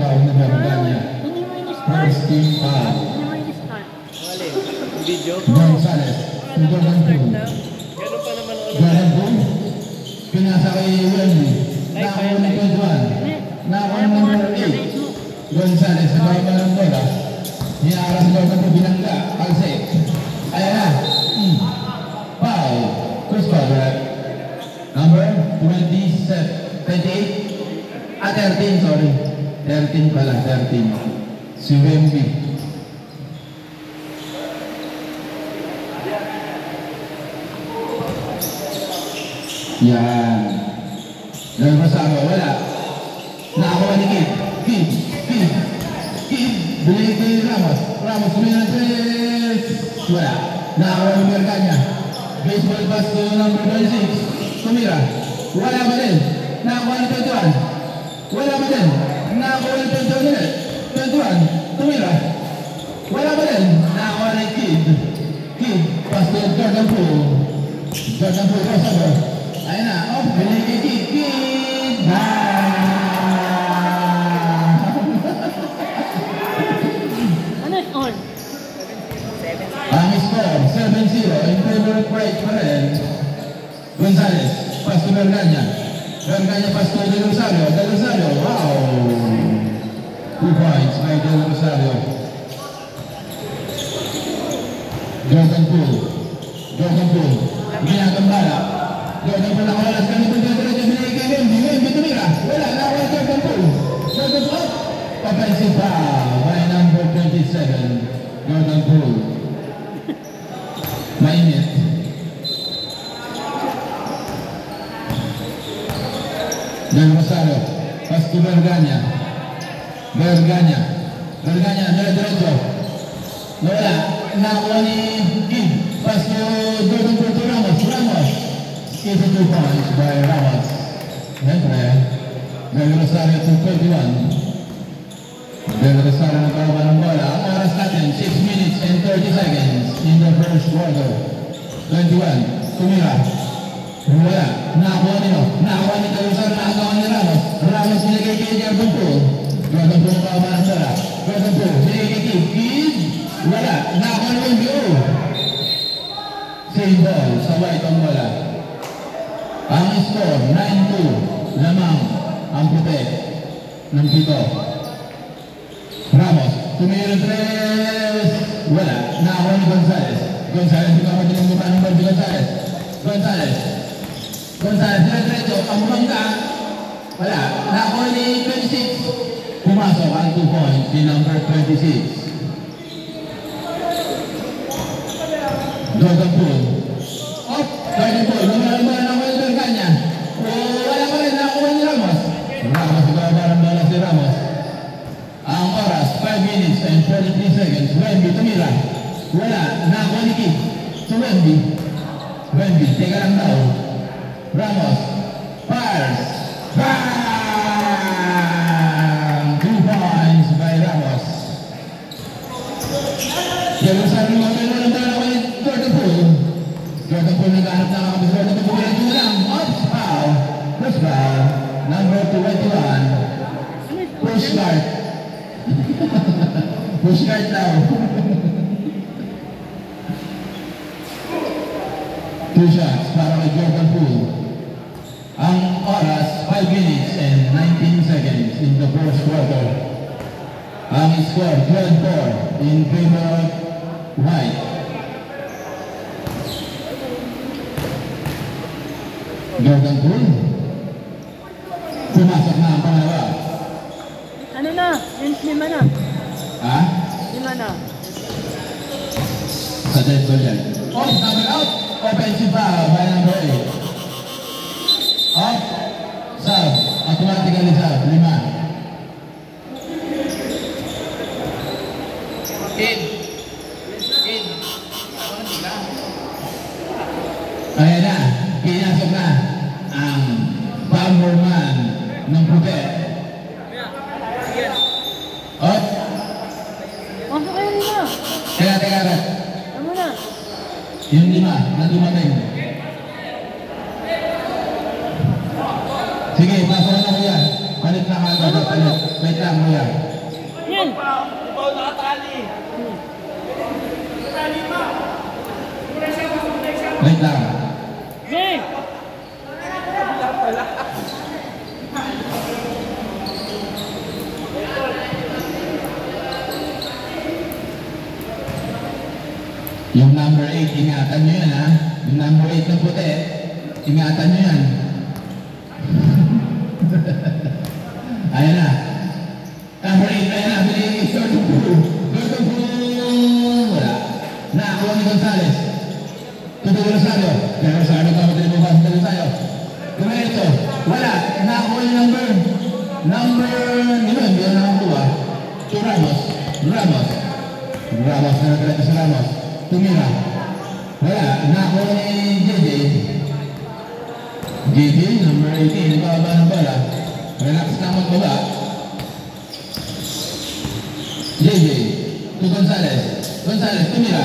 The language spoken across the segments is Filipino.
foul na Berganya. First team foul. Gonzales. Jordan Poole. Jordan Poole. Pinasa kay Wendy. Nakakuha ng 21. Nakakuha ng number 8. Gonzales. Sa baba ng bola. Hinaara sa Jordan Poole. Binangga. Kalse. Ayan na. Foul. First foul, right? Number 27. 28. 13, sorry. 13 pala, 13. Si Wemby. Yan. Dahil masama, wala. Nakakuha ni Kid. Kid. Bili kay Ramos. Ramos, kumina ng 3. Wala. Nakakuha ni Berganya. Baseball pass to number 26. Tumira. Wala ba din? Nakakuha ni 21. Wala ba din? Nakakuha ni 21. Tumira. Wala ba din? Nakakuha ni Kid. Pass to Jordan Poole. Jordan Poole crossover. Ayan na. Oh, bili kay Kid. Ano is on? Ang score, 7-0 in favor of Pride pa rin. Gonzales, pass to Berganya. Berganya pass to Del Rosario. Del Rosario, wow! 2 points by Del Rosario. Jordan Poole. Ginagambala. Jordan Poole nakawalas kami kung diretso binigay kay Wemby tumira. Wala, nakawala Jordan Poole. Jordan Poole. Offensive foul by number 27. Jordan Poole. Mainit. Del Rosario. Pass to Berganya. Diretso. Wala. Nakuha ni Kid. Pass to Jordan Poole to Ramos. Easy 2 points by Ramos. Siyempre, Del Rosario to 21. Del Rosario nagkaroon ng bola. Ang oras natin, 6 minutes and 30 seconds in the first quarter. 21. Tumira. Wala. Nakakuha ni Del Rosario. Nakagawa ni Ramos. Ramos binigay kay Jordan Poole. Jordan Poole nagkaroon ng bola. Jordan Poole binigay kay Kid. Wala. Nakakuha ni Wemby. Same ball. Sa white ang bola. Ang score, 9-2. Lamang ang puti ng pito. Ramos, tumira 3. Wala. Nakakuha ni Gonzales. Hindi ka madaling mukha ng Barbie Gonzales, diretso. Ang bangka. Wala. Nakakuha ni 26. Pumasok ang 2 points ni number 26. Jordan Poole. Jordan Poole. Lumalang ng Berganya. Wala pa rin. Nakakuha ni Ramos. Ibabarang bola si Ramos. Ang oras, 5 minutes and 43 seconds. Wemby, tumira. Wala. Nakakuha ni Kid. So Wemby, teka lang daw. Ramos. Fires. Bang! 2 points by Ramos. Del Rosario ng bola ni Jordan Poole. Jordan Poole naghanap na mga bisor na pagbuhay ng lang. Foul. First foul. Number 21. Push guard. Push guard daw. 2 shots para kay Jordan Poole. Ang oras, 5 minutes and 19 seconds in the first quarter. Ang score, 12-4 in favor of White. Jordan Poole. Pumasok na ang pangalawa. Ano na? 5 na. Ha? 5 na. Sa dead ball yan. Number out. Offensive foul by number 8. Off. Sub. Automatically sub. 5. Kid. Ayan na. Pinasok na ang bomberman ng puti. Off. Pasok kayo rin na. Teka. Ano na? Yung 5 na dumating. Sige, pasok na ko yan. Palit na kagad. Wait lang, kuya. Yan. Wait lang. Yan. Yung number 8, ingatan nyo yan ha. Yung number 8 na puti, ingatan nyo yan. Ayan na. Number 8, ayan na. Binigay Gordon Poole. Gordon Poole. Wala. Nakakuha ni Gonzales. Tuto Rosario. Kaya Rosario ka matalibukas na tayo. Dumiretso. Wala. Nakakuha yung number. Yun, hindi na nakakuha. To Ramos. Ramos na nakalata sa Ramos. Tumira. Wala. Nakakuha ni JJ. JJ, number 18. Nagpapaba ng bola. Relax na magbaba. JJ. To Gonzales. Tumira.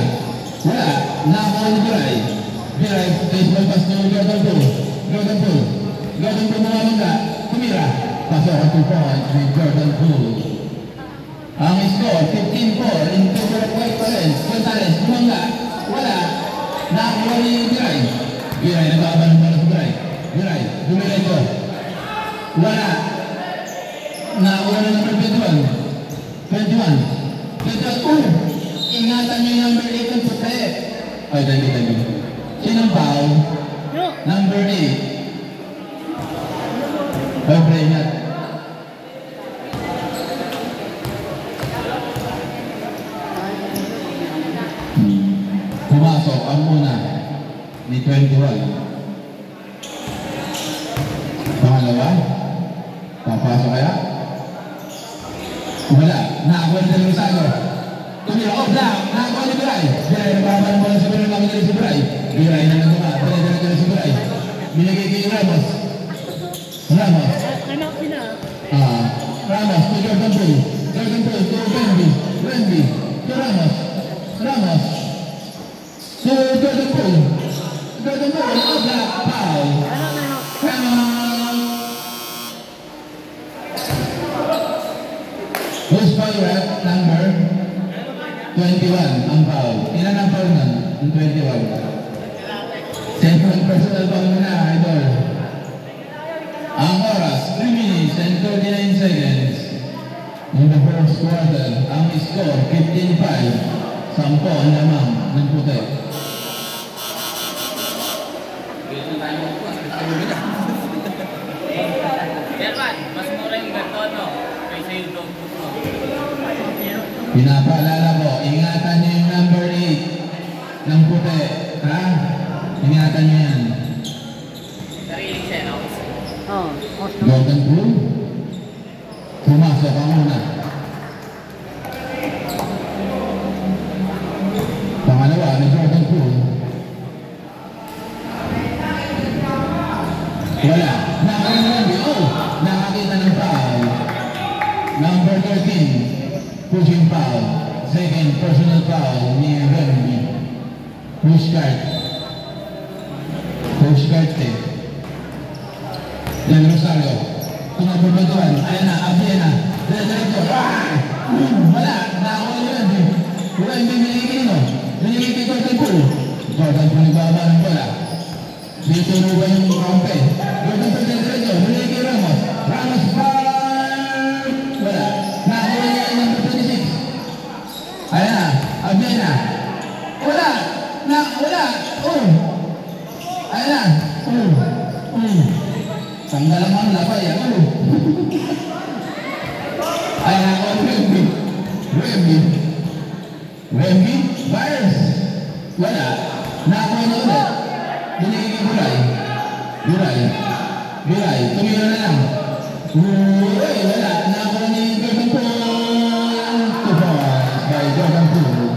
Wala. Nakakuha ni Biray. Baseball pass ni Gordon Poole. Gordon Poole mawawala. Tumira. Pasok ang 2 points ni Gordon Poole. Ang score, 15-4 in favor of White Parents. Gonzales, bumangga. Wala. Nakakuha ni Biray. Nagpapaba ng bola sa Biray. Dumiretso. Wala. Nakakuha na number 21. Ingatan nyo yung number 8 ng puti. Ay, dali. Sinong foul? No. Number 8. Okay, ingat. Pumasok ang una ni 21. Pangalawa. Papasok kaya? Wala. Nakakuha ni Rosario. Tumira. Oh, down. Nakakuha ni Biray. Nagpapaba ng bola sa Biray. Nakakuha si Biray. Biray na nagpapaba. Dala si Biray. Binigay kay Ramos. Anak sila. Ramos to Gordon Poole. Gordon Poole to Wendy. To Ramos. To Gordon Poole. Oh, black. Foul. Come on. Who's foul rep? Number 21 ang foul. Ilan ang foul nun? 21. Second personal foul na, idol. Ang oras, 3 minutes and 39 seconds. In the first quarter, ang score, 15-5. 10 ang lamang ng puti. Mas mura yung ganito, no? Kaysa yung dog food mo. Pinapaalala ko, ingatan niyo yung number 8 ng puti. Ha? Ingatan niyo yan. Sariling siya, no? Gordon Poole. Pumasok ang una. Pangalawa ni Gordon Poole. Wala. Nakakita ng foul. Number 13. Pushing foul. Second personal foul ni Remy. Push card eh. Yan Rosario. Tumabubutuan. Ayan na. Abdiyan na. Diretso. Wala. Nakakuha yun. Wala. Hindi binigay no. Binigay kay Gordon Poole. Gordon Poole nagbaba ng bola. Dito ba yung rompe? Gordon Poole diretso. Binigay kay Ramos. Foul. Wala. Nakakuha niya yung number 26. Ayan na. Abdiyan na. Wala. Ayan na. Tanggalan mo ang lapay. Ayan na. Remy. Virus. Wala. Nakakuha na ulit. Binigay kay Biray. Tumira na lang. Wala. Nakakuha ni Gordon Poole. 2 points by Gordon Poole.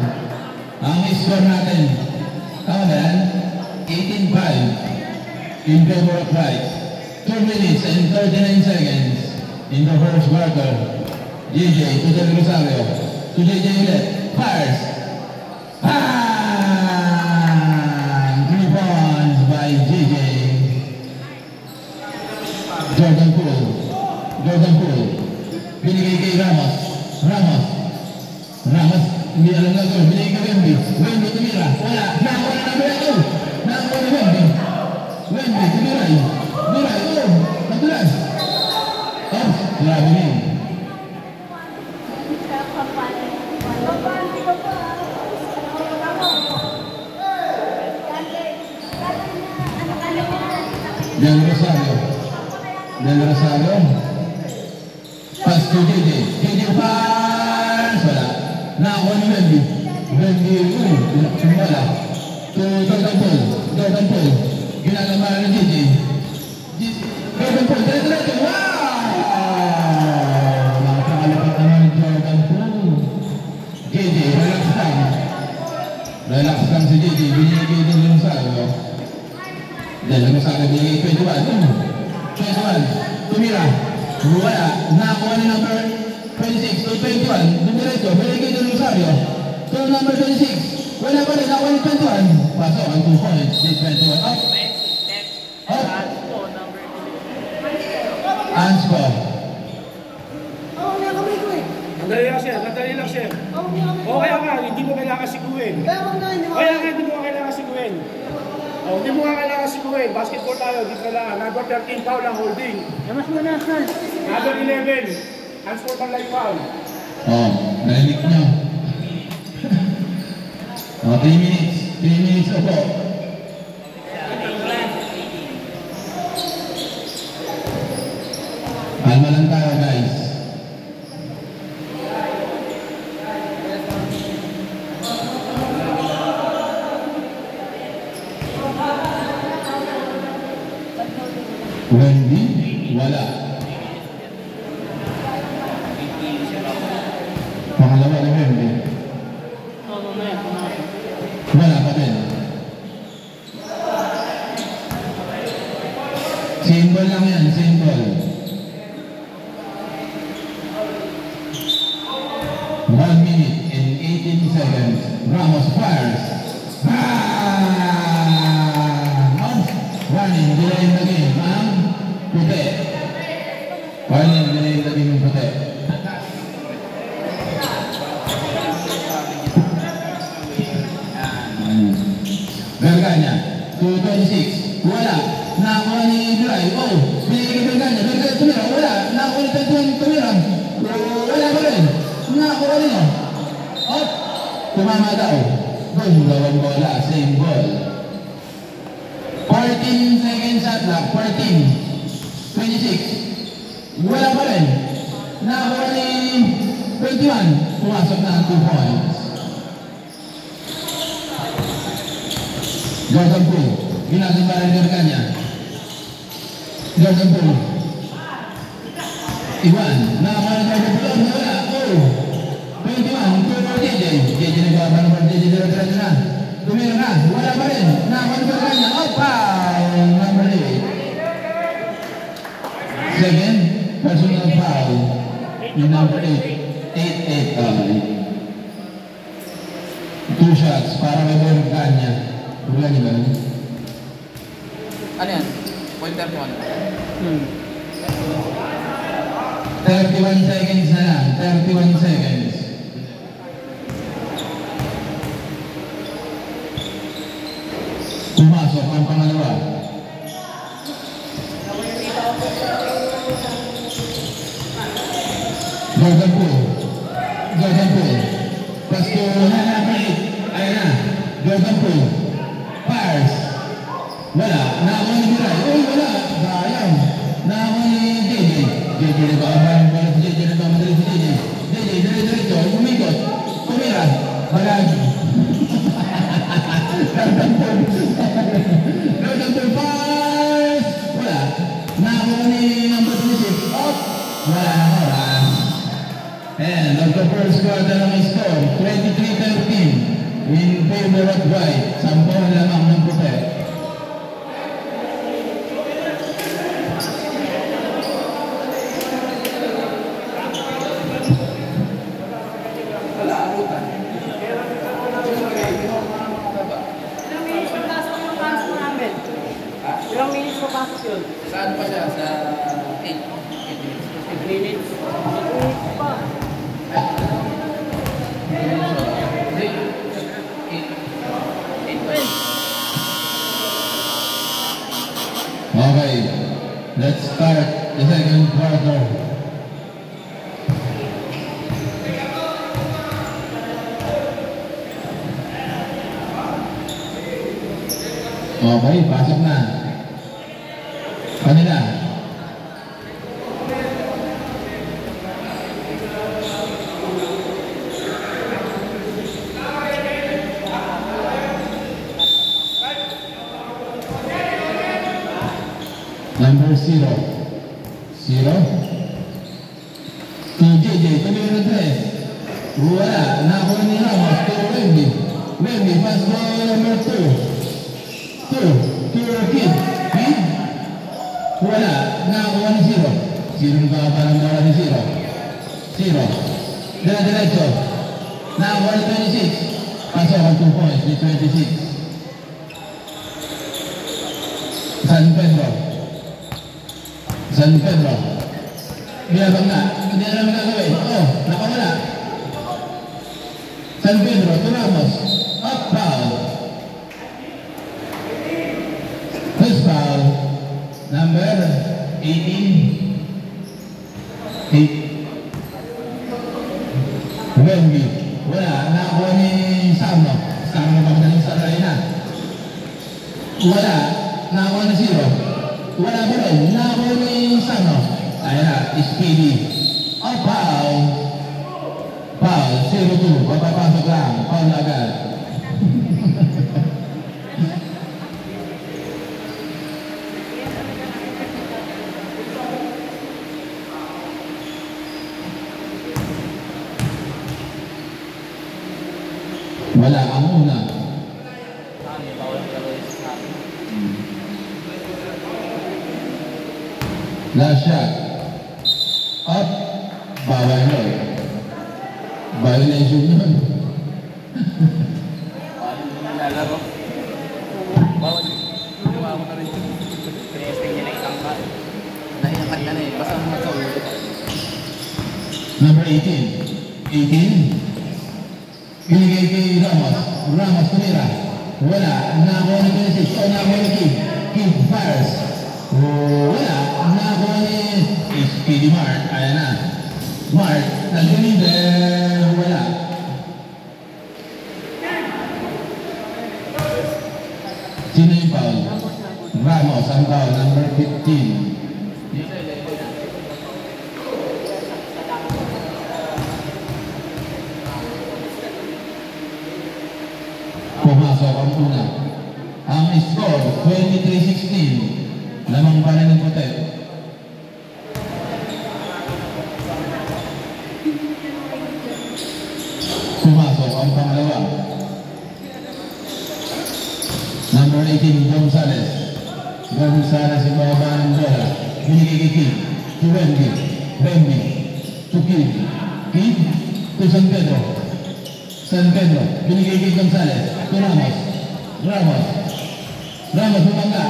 Ang score natin. Tama ba yan? 18-5 in favor of White. 2 minutes and 39 seconds in the first quarter. JJ to Del Rosario. To JJ ulit. Fires. 3 points by JJ. Gordon Poole. Binigay Ramos. Ramos, hindi alam na ito. Binigay ka Wemby. Wemby tumira. Wala. Nakuha na number 2. Nakuha na Wemby. Wemby, tumiray. Tumiray. Oh, natulas. Oh, grabe na yun. Del Rosario. Del Rosario. Pass to JJ. JJ pass. Wala. Nakakuha ni Wemby. Wemby, wala. To Jordan Paul. Jordan Paul. Ginagawa ni JJ. Jordan Paul. Diretso. Wow! Nakakalapit naman ni Jordan Paul. JJ, relax lang. Relax lang si JJ. Binigay din yung Rosario. Del Rosario binigay 21. 21. Tumira. Wala. Nakakuha ni number 26 to 21. Dumiretso. Binigay din Rosario. To number 26. Wala pa rin. Nakakuha ni 21. Pasok ang 2 points. 21. Up. Up. Anspo. Madali lang siya, madali lang siya. Okay ka, hindi mo kailangan siguin. Kaya nga hindi mo kailangan siguin. Oh, hindi mo kailangan siguin. Basketball tayo, dito kailangan. Number 13, foul ang holding. Mas muna, Carl. Number 11, hands-sport ang light foul. Oh, narinig nyo. Oh, 3 minutes. 3 minutes na po. Kalma lang tayo, guys. Wendy, wala. Pangalawa na Wendy. Oh, mamaya. Wala pa din. Symbol lang yan, symbol. 1 minute and 18 seconds. Ramos fires. Warning, delay in the game. Ang puti. Warning, delay in the game yung puti. Verganya, 226. Wala. Nakakuha ni Dry. Oh, binigay kay Verganya. Verganya tumira. Wala. Nakakuha ni 21 tumira. Wala pa rin. Nakakuha rin. Oh, tumama daw. Boom, gawang bola. Same ball. 14 seconds shot clock. 14. 26. Wala pa rin. Nakakuha ni 21. Pumasok na ang 2 points. Jordan Poole. Ginagawa ni Verganya. Jordan Poole. Iwan. Nakakuha ni Jordan Poole. Wala. Oh. 21. Two for JJ. JJ nagawa pa naman. JJ diretso na. Tumira na. Wala pa rin. Nakakuha ni Verganya. Oh, foul. Number 8. Second. Personal foul. Yung number 8. 8-8. 2 shots para kay Verganya. Wala niyo ba? Ano yan? Point 31. 31 seconds na lang. 31 seconds. Pumasok ang pangalawa. Jordan Poole. Jordan Poole. Pasko na napalit. Ayan na. Jordan Poole. Fires. Wala. Nakakuha ni Biray. Uy, wala. Sayang. Nakakuha ni JJ. JJ na ba? Parang wala si JJ na ba? Madali si JJ. JJ, dire-diretso. Umikot. Tumira. Balag. Jordan Poole. Jordan Poole fires. Wala. Nakakuha ni number 26. Up. Wala na oras. And of the first quarter ng score, 23-13 in favor of White. 10 lamang ng puti. Ilang minutes mo pasok yun? Saan pa siya? Sa 8 minutes. 8 minutes? 8 minutes pa. Okay, pasok na. Kanila. Number 0. 0. To JJ, tumira na 3. Wala. Nakuha ni Ramos. To Wemby. Wemby, pass to number 2. 2. To Kid. Kid. Wala. Nakuha ni 0. 0 ka pa ng bola ni 0. 0. Diretso. Nakuha ni 26. Pasok ang 2 points ni 26. San Pedro. San Pedro. Binabang na. Hindi na naman gagawin. Oh, nakawala. San Pedro, to Ramos. Up, foul. First foul. Number 18. 8. Wemby. Wala. Nakakuha ni Samo. Samo magdaling sa arena. Wala. Nakakuha ni 0. Wala ba rin? Nakakuha ni Samo. Ayan na. Speedy. Oh, foul. Foul. 0-2. Papapasok lang. Foul na agad. Wala ang una. Last shot. Up. Bawal yun. Violation yun. Lalaro. Bawal. Lumawa ka rin. Pinesting niya na isang ka. Naiyakan ka na eh. Basta mo sa ulo. Number 18. 18. Binigay kay Ramos. Ramos tumira. Wala. Nakakuha ni 26. O nakakuha ni Kid. Kid fires. Wala. Nakakuha ni Speedy Mark. Ayan na. Mark. Nag-deliver. Wala. Sino yung foul? Ramos ang foul. Number 15. Pumasok ang una. Ang score, 23-16. Lamang pa rin ng puti. Pumasok ang pangalawa. Number 18, Gonzales. Gonzales yung bababa ng bola. Binigay kay Kid. To Wemby. Wemby. To Kid. Kid. To San Pedro. San Pedro, binigay kay Gonzales, to Ramos. Ramos. Ramos, bumangga.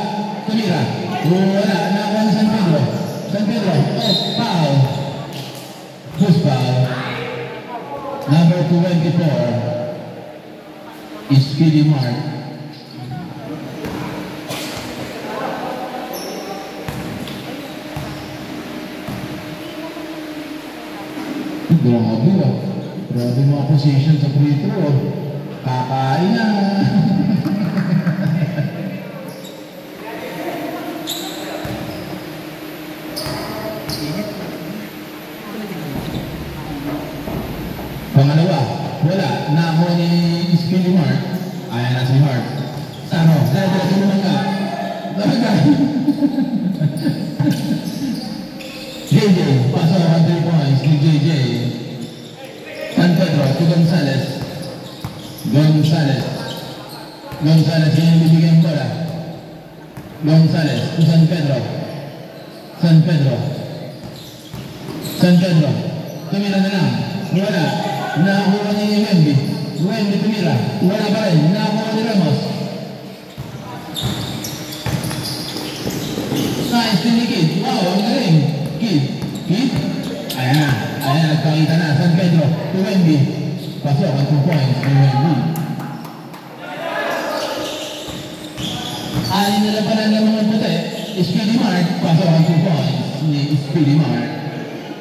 Tumira. Wala. Nakuha ni San Pedro. San Pedro. Oh, foul. Who's foul? Number 24 is Speedy Mark. Grabe ba? Grabe mga position sa free throw. Kakain na. Pangalawa, wala. Nakakuha ni Speedy Mark. Ayan na si Mark. Sano? Dahil naman ka. Dagat. JJ, pasok ang 3 points ni JJ. San Pedro to Gonzales. Gonzales. Gonzales yung bibigyan bola. Gonzales to San Pedro. San Pedro. San Pedro. Tumira na lang. Wala. Nakakuha niya yung Wemby. Wemby tumira. Wala pa rin. Nakakuha ni Ramos. Nice ni Kid. Wow, ang galing. Kid. Kid. Ayan. Ayan, nagpakita na. San Pedro to Wemby. Pasok ang 2 points ni Wemby. Alin na lang pala ng mga puti. Speedy Mark. Pasok ang 2 points ni Speedy Mark.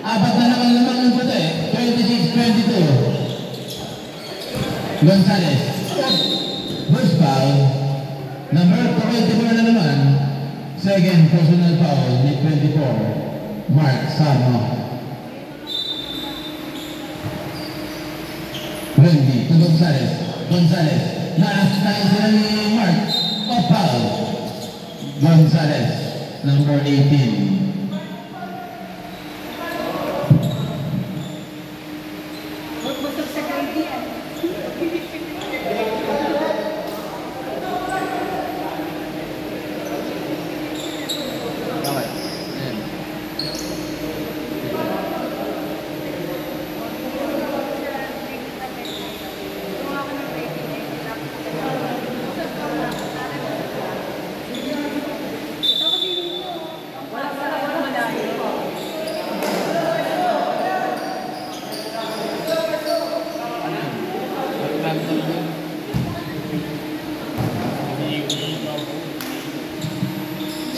Apat na naman lamang ng puti. 26-22. Gonzales. First foul. Number 24 na naman, second personal foul ni 24, Mark Sarno. Wendy to Gonzales. Gonzales. Nais sila ni Mark. Opal. Gonzales, number 18.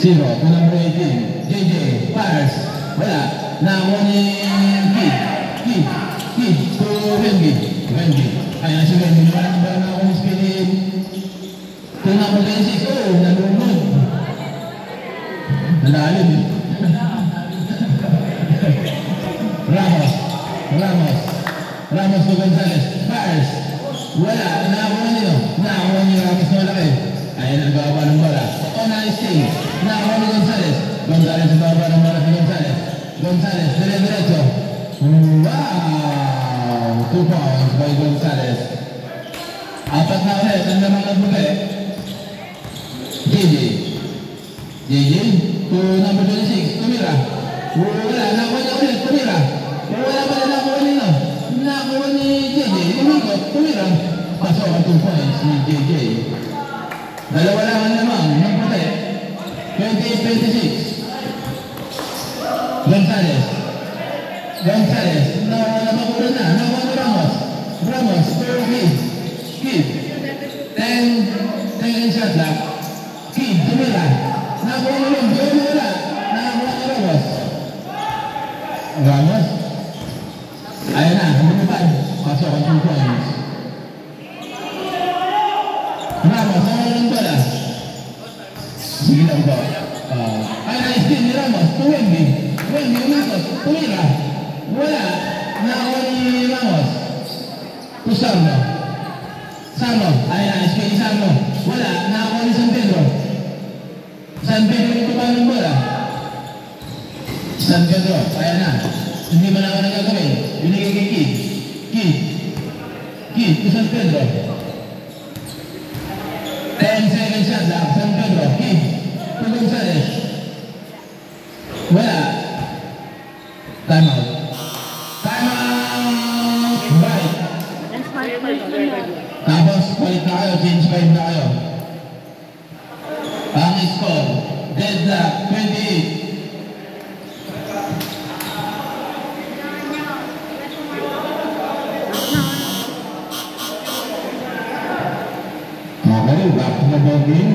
Zero to number 18, JJ, pass, wala, nakuha ni Kid to Wendy, ayan si Wendy, naman ba na akong spinning, to number 26, oh, nalunod, nalalim, Ramos to Gonzales, pass, wala, nakuha ni Ramos na malaki, ayan ang gawa ng bola, oh, nice thing. Nakuha ni Gonzales. Gonzales ang baba ng bola si Gonzales. Gonzales, dire-diretso. Wow! 2 points by Gonzales. Apat na ulit ang lamang ng buke. JJ to number 26, Tumira. Wala, nakuha niya ulit, Tumira. Wala pa na nakuha nila. Nakuha ni JJ, umikot, Tumira. Pasok ang 2 points ni JJ. Dalawa lang ang lamang ng buke. 28-26. Gonzales, nakuha na ni Ramos, to Kid, 10 shot lang, Kid, tumira, nakuha na lang, wala, nakuha ni Ramos, ayan na, bumabad, pasok ang 2 points. Ramos, nakuha ng bola. Sige lang po. Ay, na-steal ni Ramos. To Wendy, umikot. Tumira. Wala. Nakuha ni Ramos. To Sarno. Ay, na-steal ni Sarno. Wala. Nakuha ni San Pedro. Yung tumahan ng bola. San Pedro. Ayan na. Hindi mo naman nagagawin. Binigay kay Kid. To San Pedro. 10 seconds shot lang. San Pedro. Kid. To Gonzales. Wala. Time out. Right. Tapos, balik na kayo. Change 5 na kayo. Ang score. Deadlock. 28. Okay, back to the ball game.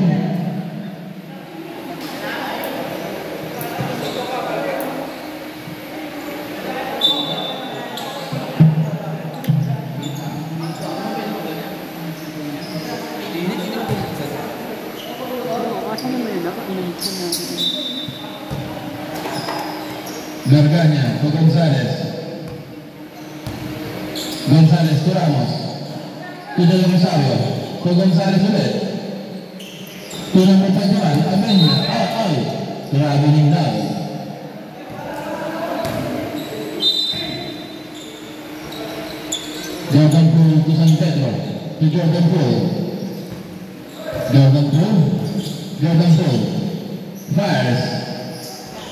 Garganya to Gonzales to Ramos to Del Rosario to Gonzales ulit to number 21 Amenya grabe ning daw Jordan Poole to San Pedro to Jordan Poole fires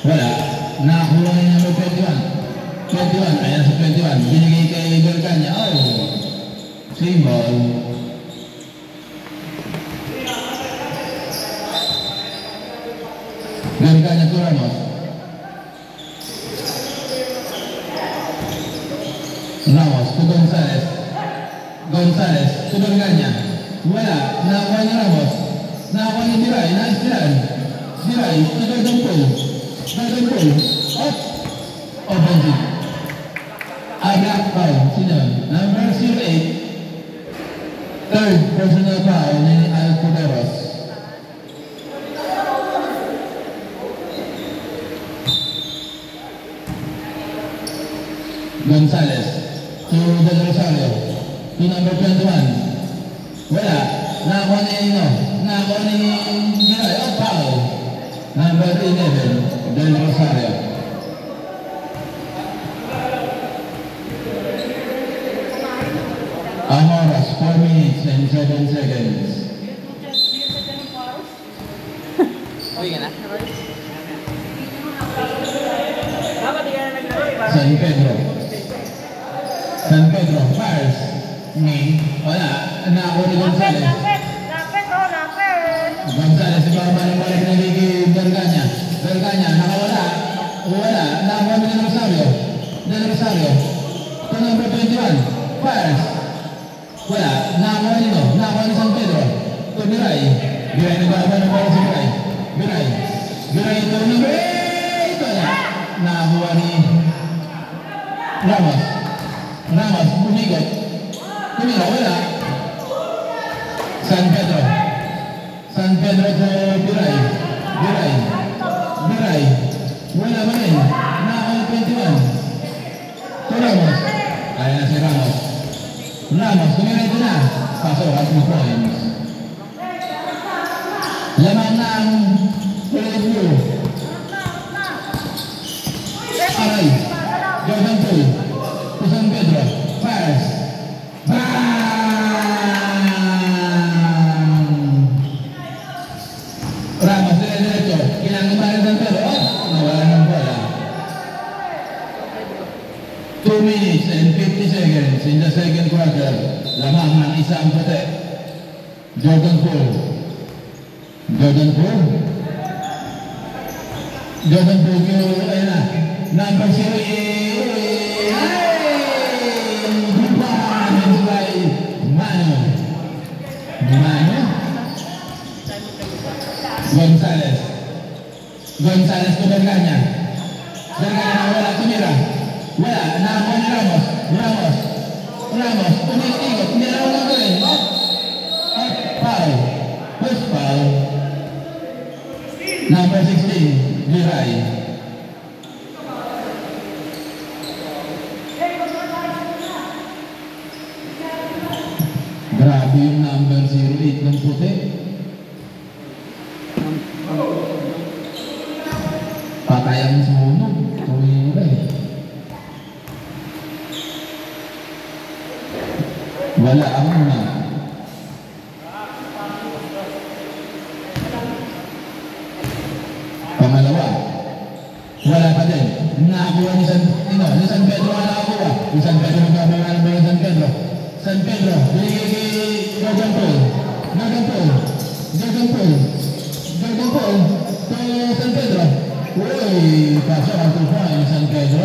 wala. Nakakuha niya number 21. Ayan sa 21. Binigay kay Garganya. Same ball. Garganya to Ramos. To Gonzales to Garganya. Wala. Nakakuha ni Ramos. Nakakuha ni Diray. Diray to Jordan Poole. Offensive. Black foul. Sino? Number 08. Third personal foul ni Alcoberos. Gonzales to Del Rosario to number 21. Wala. Nakakuha ni Nakakuha ni Miray. Oh, foul. Number 11, Del Rosario. Ang oras, 4 minutes and 7 seconds. Uwi ka na? Dapat di ka na naglaro. San Pedro. San Pedro, fires. Wala. Nakakuha ni Gonzales. Gonzales, ibaba ng balik na Vicky Berganya. Berganya, nakawala. Wala. Nakakuha ni Del Rosario. Del Rosario. To number 21. Fires. Wala. Nakakuha ni San Pedro. To Miray. Miray, nababa ng balik si Miray. Miray. Miray to number 8. Wala. Nakakuha ni Ramos. Ramos, bumigot. Tumira, wala. San Pedro. San Pedro to Biray. Biray. Biray. Wala ba rin? Nakakuha 21. To Ramos. Kaya na si Ramos. Ramos, tumira ito na. Pasok at 2 points. Lamang ng Kulay Blue. Aray. Jordan Poole. To San Pedro. Fires. Ramos, dire-diretso. Kailangan ba rin San Pedro? Oh, nawala ng bola. 2 minutes and 50 seconds in the second quarter. Lamang ng isang puti. Jordan Poole. Jordan Poole. Jordan Poole, ayun na. Number 0. Mano. Gonzales. Gonzales to Berganya. Berganya wala, tumira. Wala, nakakuha ni Ramos. Ramos. Ramos, umiikot. Hindi na wala gawin. Foul. First foul. Number 16, Miray. Grabe yung number 08 ng puti. Patay ang sunog. Tumira eh. Wala ang una. Pangalawa. Wala pa din. Nakakuha ni San Pedro. Nakakuha. Ni San Pedro magkabangan ba yung San Pedro? San Pedro, binigay kay Jordan Poole. Jordan Poole. Jordan Poole. Jordan Poole. To San Pedro. Uy, pasok ang 2 points San Pedro.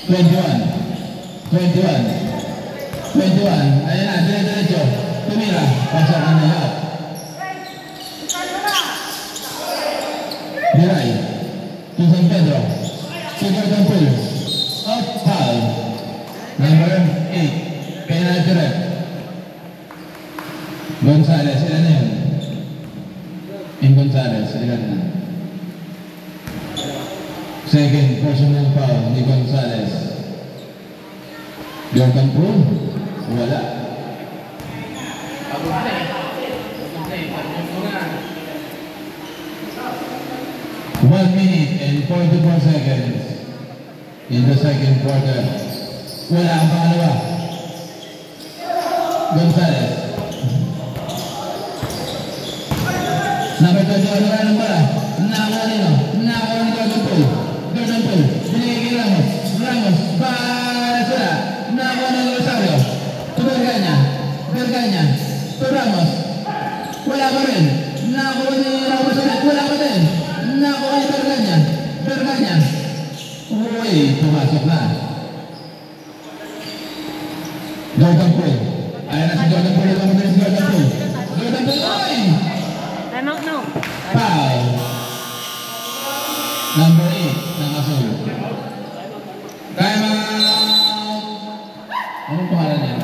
21. 21. Ayan na, dire-diretso. Tumira. Pasok ang lahat. Miray. To San Pedro. To Jordan Poole. Out foul. Number 8, penalty rep. Gonzales, ilan na yun? In Gonzales, ilan na? Second personal foul ni Gonzales. Jordan Poole? Wala. Pagod na eh. 1 minute and 44 seconds in the second quarter. Wala ang pangalawa. Gonzales. Number 21, wala ng bola. Nakakuha nino. Nakakuha ni Jordan Poole. Jordan Poole. Binigay kay Ramos. Ramos. Pass. Wala. Nakakuha ni Rosario. To Berganya. Berganya. To Ramos. Wala pa rin. Nakakuha ni Ramos ulit. Wala pa rin. Nakakuha ni Berganya. Berganya. Uy, pumasok na. Jordan Poole. Ayan na si Jordan Poole. Jordan Poole. Jordan Poole. Oy! Time out now. Foul. Number 8 ng Azul. Time out. Anong pangalan niya?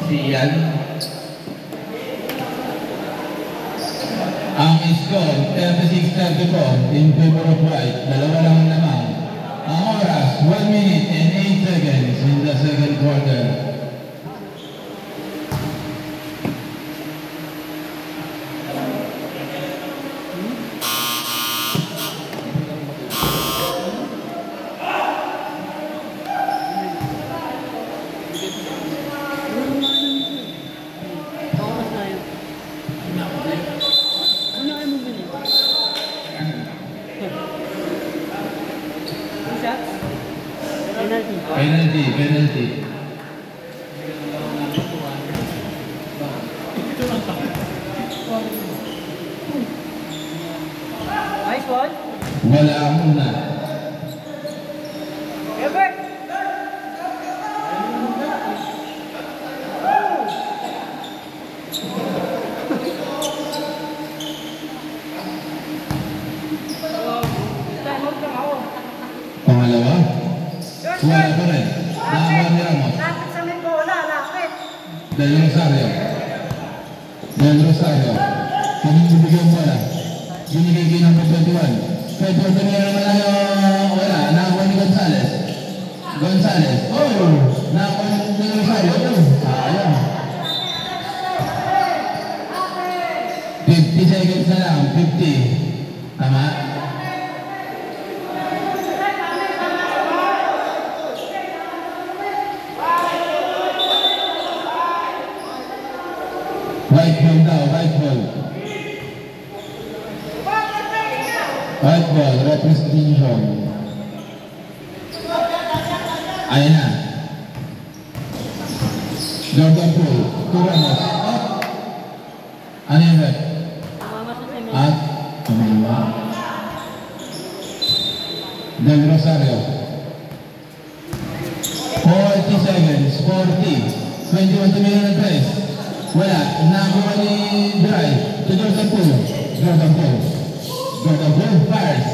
Si Ian. Ang score, 36-34 in favor of White. Dalawa lang ang lamang. 1 minute and 8 seconds in the second quarter. Penalty. Nice one. Wala muna. Everett. Pangalawa. Wala pa rin. Laban ni Ramos. Lapit sa may bola, lapit. Del Rosario. Pinibigyan mo na. Binigay kayo ng 21. Pwede tumira naman tayo. Wala. Nakakuha ni Gonzales. Oh! Nakakuha ni Del Rosario. Sayang. 50 seconds na lang. 50. Tama? Right ball daw, right ball. Right ball, representation. Ayan na. Jordan Poole, Ramos. Ano yun, Red? At, tumima. Del Rosario. 40 seconds, 40. 21 tumira ng 3. Wala, nakakuha ni Dry to Jordan Poole fires.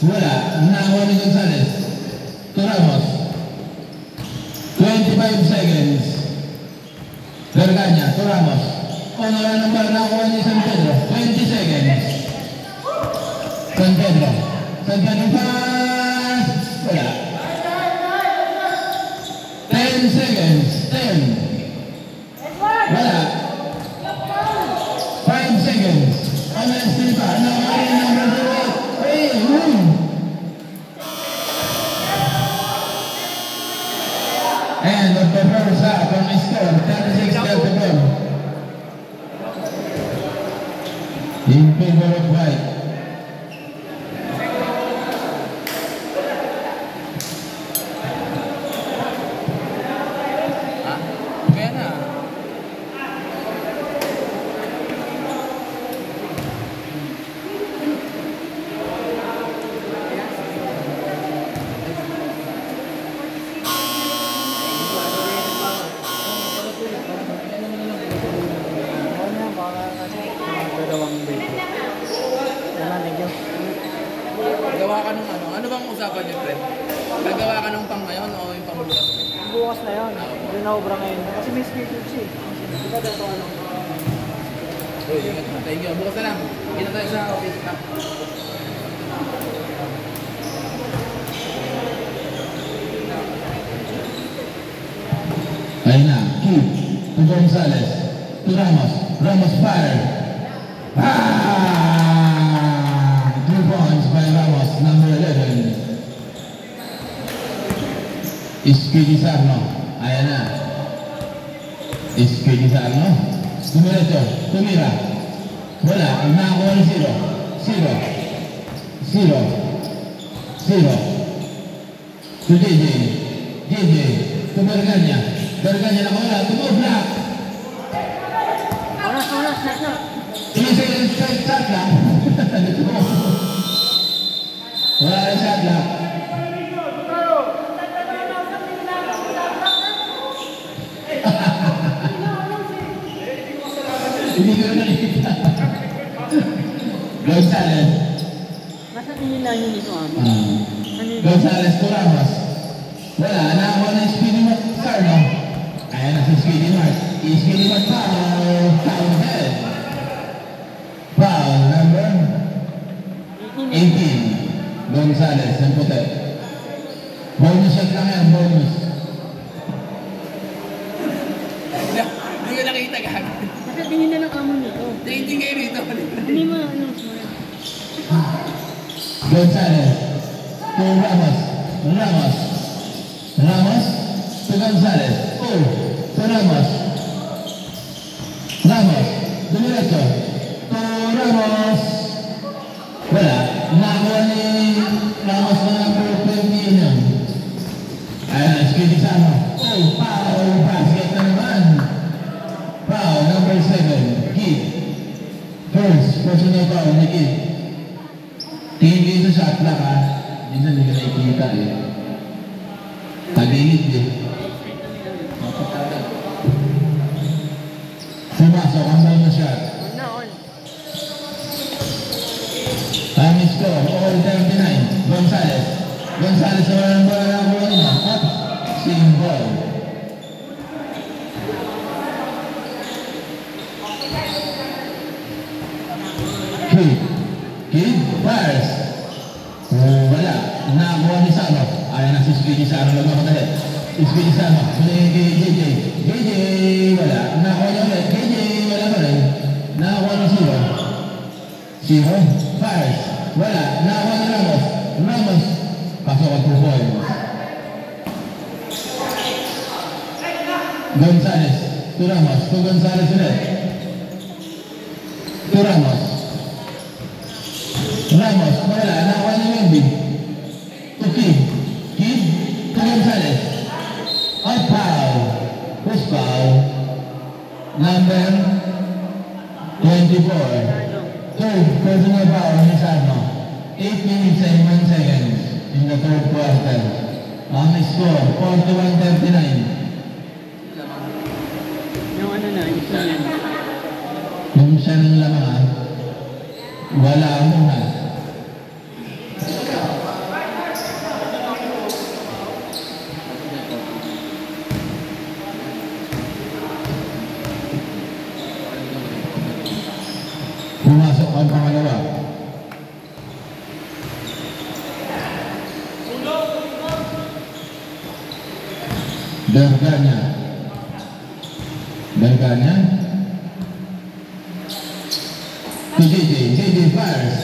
Wala, nakakuha ni Gonzales to Ramos. 25 seconds. Garganya to Ramos. Wala naman, nakakuha ni San Pedro. 20 seconds. San Pedro pass. Wala. 10 seconds. 10. Wala. 5 seconds. Honestly pa. And of the first half on my score, 36-34. In favor of White. Gagawa ka nung ano? Ano bang usapan niyo, friend? Gagawa ka nung pang ngayon o yung pang bukas? Bukas na yun. Hindi na obra ngayon. Kasi may schedule siya. Diba dito ano? Uy, ingat mo. Thank you. Bukas na lang. Kita tayo sa office na. Ayun na. Keep to Gonzales. To Ramos fire. 2 points by Ramos, number 11. Speedy Sarno. Ayan na. Speedy Sarno. Dumiretso. Tumira. Wala. Nakakuha ni 0. To JJ. To Garganya. Garganya nakuha. Tumublock. Oras, na. Isa yung shot lang. Wala na shot lang. Hindi ko na nakita. Gonzales. Nasa tingin lang yun ito ano? Gonzales to Ramos. Wala, nakakuha na yung Speedy Mark Sarno. Ayan na si Speedy Mark. Speedy Mark foul head. Foul number 18. Gonzales, ang puti. Bonus shot lang yan, bonus. Hindi ko nakita gag. Bakit tingin na ng amo nito? Tingin kayo rito. Hindi mo, ano, Gonzalez to Ramos. Ramos. Ramos to Gonzalez. Oh, to Ramos. Ramos. Dumiretso. To Ramos. Wala. Nakuha ni Ramos na number 20 yun. Ayan, speedy sa ano. Oh, foul. Basket na naman. Foul, number 7. Kid. First, personal foul ni Kid. Tingin dito sa atlak ha. Minsan hindi ka nakikita eh. Tagilid eh. Pumasok ang bonus shot. Time is score, all 39. Gonzalez. Gonzalez sa walang bola na buwan niya. Up. Sing ball. Kid fires. Wala. Nakakuha ni Sano. Ayaw na si Speedy Sano lang ako dahil. Speedy Sano. Muli kay JJ. JJ. Wala. Nakakuha niya ulit. JJ. Wala pa rin. Nakakuha ni Siro. Siro. Fires. Wala. Nakakuha ni Ramos. Ramos. Pasok ang 2 points. Gonzalez. To Ramos. To Gonzalez ulit. To Ramos. Ramos, wala, nakuha ni Wendy. To Kid. Kid, to Gonzalez. Out foul. Push foul. Number 24. Third personal foul ni Sarno. 8 minutes and 1 seconds in the third quarter. Ang score, 41-39. yung ano na, yung isa na. Yung siya ng lamang wala muna. Pumasok ang pangalawa. Berganya. Berganya. To JJ. JJ fires.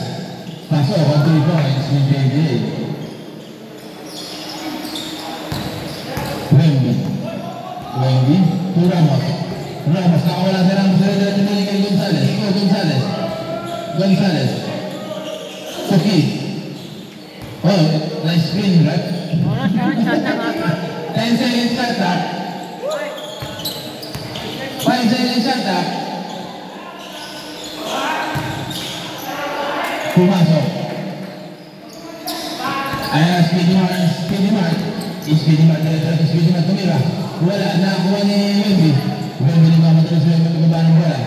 Pasok ang 3 points ni JJ. Wendy. Wendy to Ramos. Ramos, nakawala si Ramos. Diretso na kay Gonzalez. Oh, Gonzalez. Gonzalez. To Kid. Oh, nice screen, right? Oras na, shot na nga. 10 seconds shot clock. 5 seconds shot clock. Pumasok. Ayan, Speedy Mart. Speedy Mart. Speedy Mart. Speedy Mart tumira. Wala. Nakakuha ni Wendy. Wendy ni Mama Tulis. Wendy magkaba ng bola.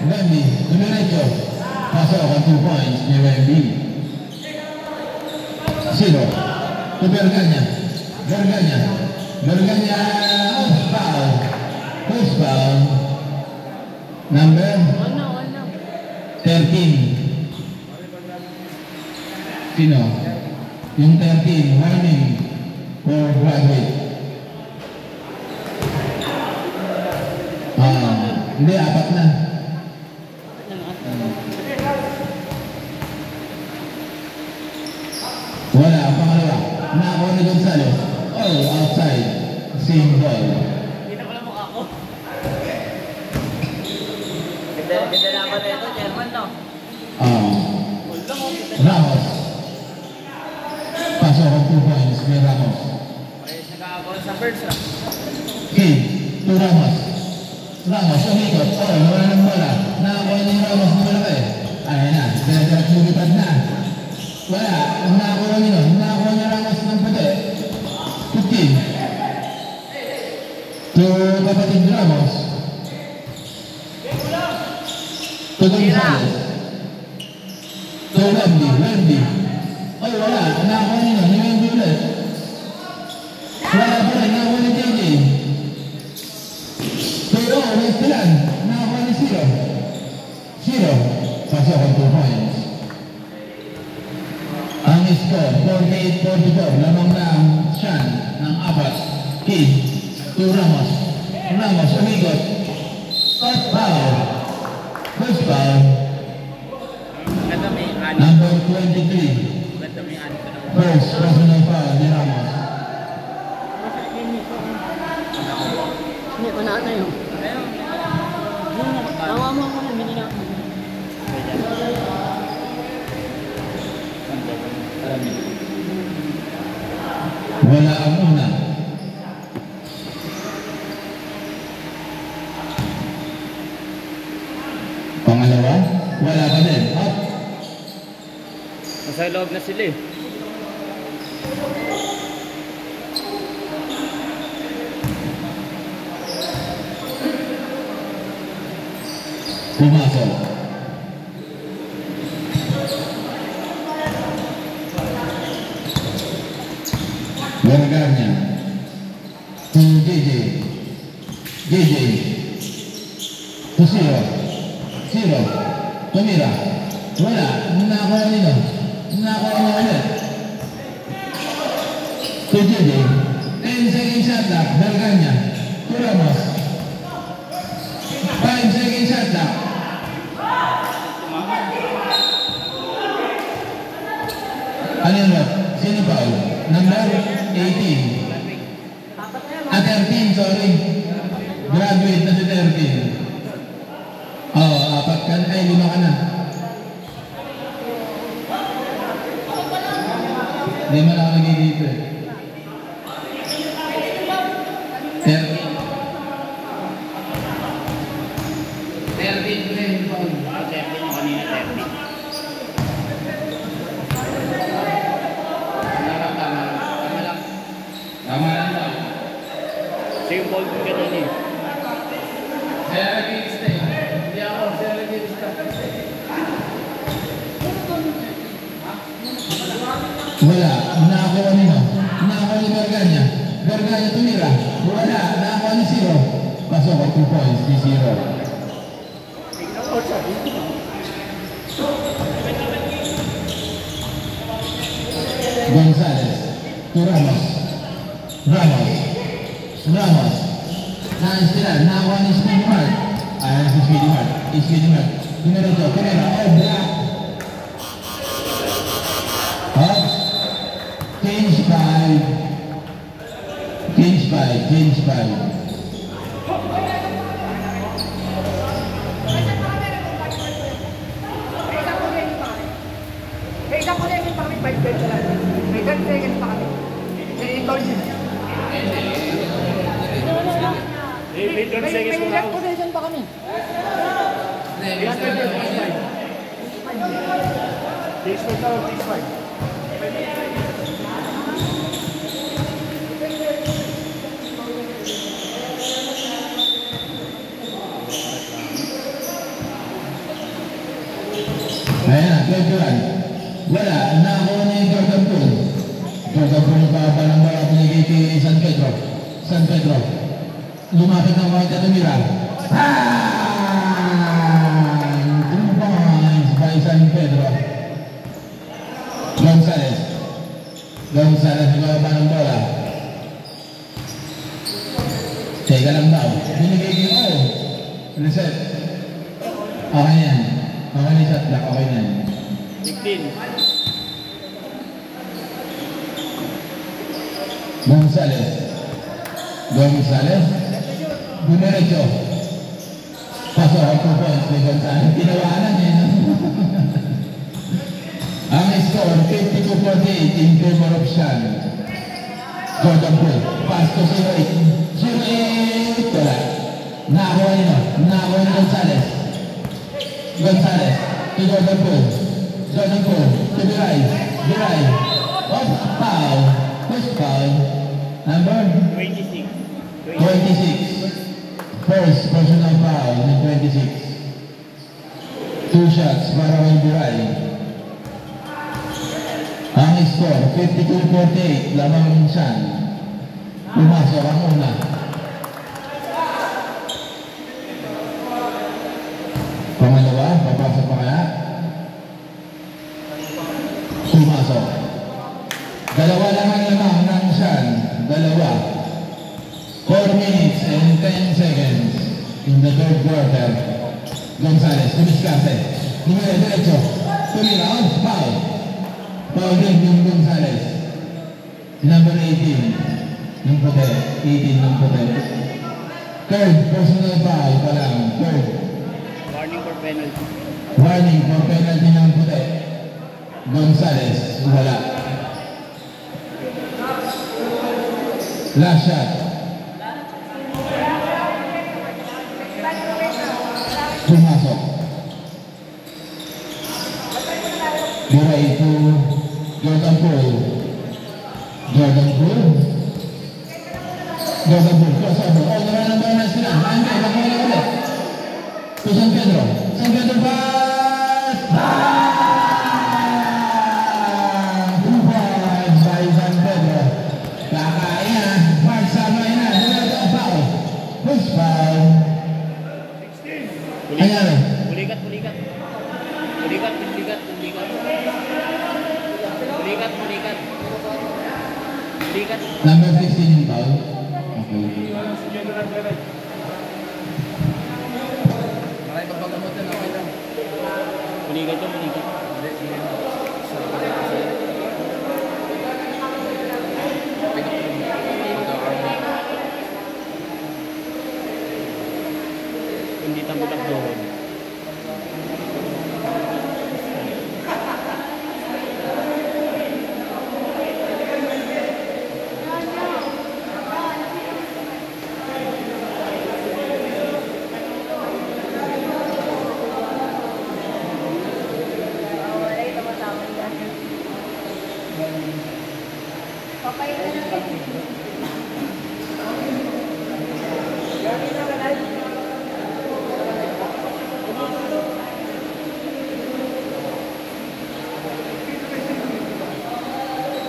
Wendy. Dumiretso. Pasok ang 2 points ni Wendy. Sino? To Berganya. Berganya. Berganya. Post foul. Post foul. Number 13. Sino? Yung 13, warning for graduate. Hindi, 4 na. Wala, ang pangalawa. Nakakuha ni Gonzalez. Oh, outside. Same ball. Kita ko lang mukha ko. Ganda naman ito, chairman, no? Ramos. Pasok ang 2 points ni Ramos. Ayos nag-aabol sa birds, ah. Kid to Ramos. Ramos, umikot. Oh, wala ng bola. Nakakuha ni Ramos ng bola eh. Ayan na, diretso lumipad na. Wala, nakakuha ni Ramos ng puti. 15. To kapatid Ramos. To Gonzalez. To Wendy. Ay, wala. Nakakuha ni Wendy ulit. Wala pa rin. Nakakuha ni JJ. Pero, Westland. Nakakuha ni Siro. Pasok ang 2 points. Ang score, 48-44. Lamang na ang Sean ng 4. Kid to Ramos. Ramos umigot. First foul. First foul. Ganda may ani. Number 23. Ganda may ani. First personal foul ni Ramos. Hindi ko na yun. Tawa mo ako na, hindi na ako. Wala ang una. Pangalawa, wala pa din. Up. Nasa loob na sila eh. Pumasok. Gargarnya. To JJ. JJ. To Zero. Zero. Tumira. Wala. Nakakuha nino. Nakakuha nino ulit. To JJ. 10 seconds shot clock. Gargarnya. To Ramos. 5 seconds shot clock. Ano yun ba? Sino pa? Number 18. 13, sorry. Graduate na si 13. Oo, 4 ka na. Ay, 5 ka na. 5 na ako naging dito eh. 13. 13 rin. 13 yung kanina, 13. Tama lang ba? Same ball ko kanina eh. Kaya nag-i-ista eh. Hindi ako, kaya nag-i-ista. Wala. Nakakuha nino. Nakakuha ni Garganya. Garganya tumira. Wala. Nakakuha ni Zero. Pasok ang 2 points ni Zero. Gonzales. To Ramos. Ramos. Ramos. Nakaistila. Nakakuha ni Speedy Mark. Ayan si Speedy Mark. Speedy Mark. Dinerecho. Pinera. Oh, black. Up. Change 5. Change 5. Change 5. May 30 seconds mo na. Position pa kami. Takes 4 now, takes 5. Ayan na, 21. Wala, nakakuha niya yung Jordan Poole. Jordan Poole pa ng bala pinigay kay San Pedro. San Pedro. Lumapit ng mga katumira. 2 points by San Pedro. Gonzales. Gonzales nagawaba ng bola. Teka lang daw. Binigay kay reset. Okay yan. Okay na shot block, okay na yan. 15. Gonzales. Gonzales. Dumiretso. Pasok ang 2 points ni Gonzales. Tinawanan niya. Ang score, 52-48 in favor of Sean. Jordan Poole. Pass to 0-8. 0-8. Wala. Nakakuha nyo. Nakakuha ni Gonzales. Gonzales to Jordan Poole. Jordan Poole to Biray. Biray. Off foul. First foul. Number 26. 26. First personal foul ng 26. 2 shots para kay Biray. Ang score 52-48. Lamang Sean. Pumasok ang una. Pangalawa, papasok pa kaya? Pumasok. Dalawa lang ang lamang ng Sean. dalawa. 4 minutes and 10 seconds in the third quarter. Gonzales, tumiskase. Numero derecho. Tumira, foul. Foul din yung Gonzales. Number 18. Yung puti. 18 yung puti. Third, personal foul pa lang. Third. Warning for penalty. Warning for penalty ng puti. Gonzales, wala. Last shot. Pumasok. Buray to Jordan Poole. Jordan Poole. Jordan Poole. Crossover. Oh, naman na sila. Andre, magkala ulit. To San Pedro. San Pedro pass! Two points by San Pedro. Kakain na. Mark Sabay na. Dito ang foul. Push foul. Ayan. Pulikat. Pulikat. Number 15 yung foul. Okay. Maraming pagpagamutan, okay lang. Pulikat. Hindi tambulak doon.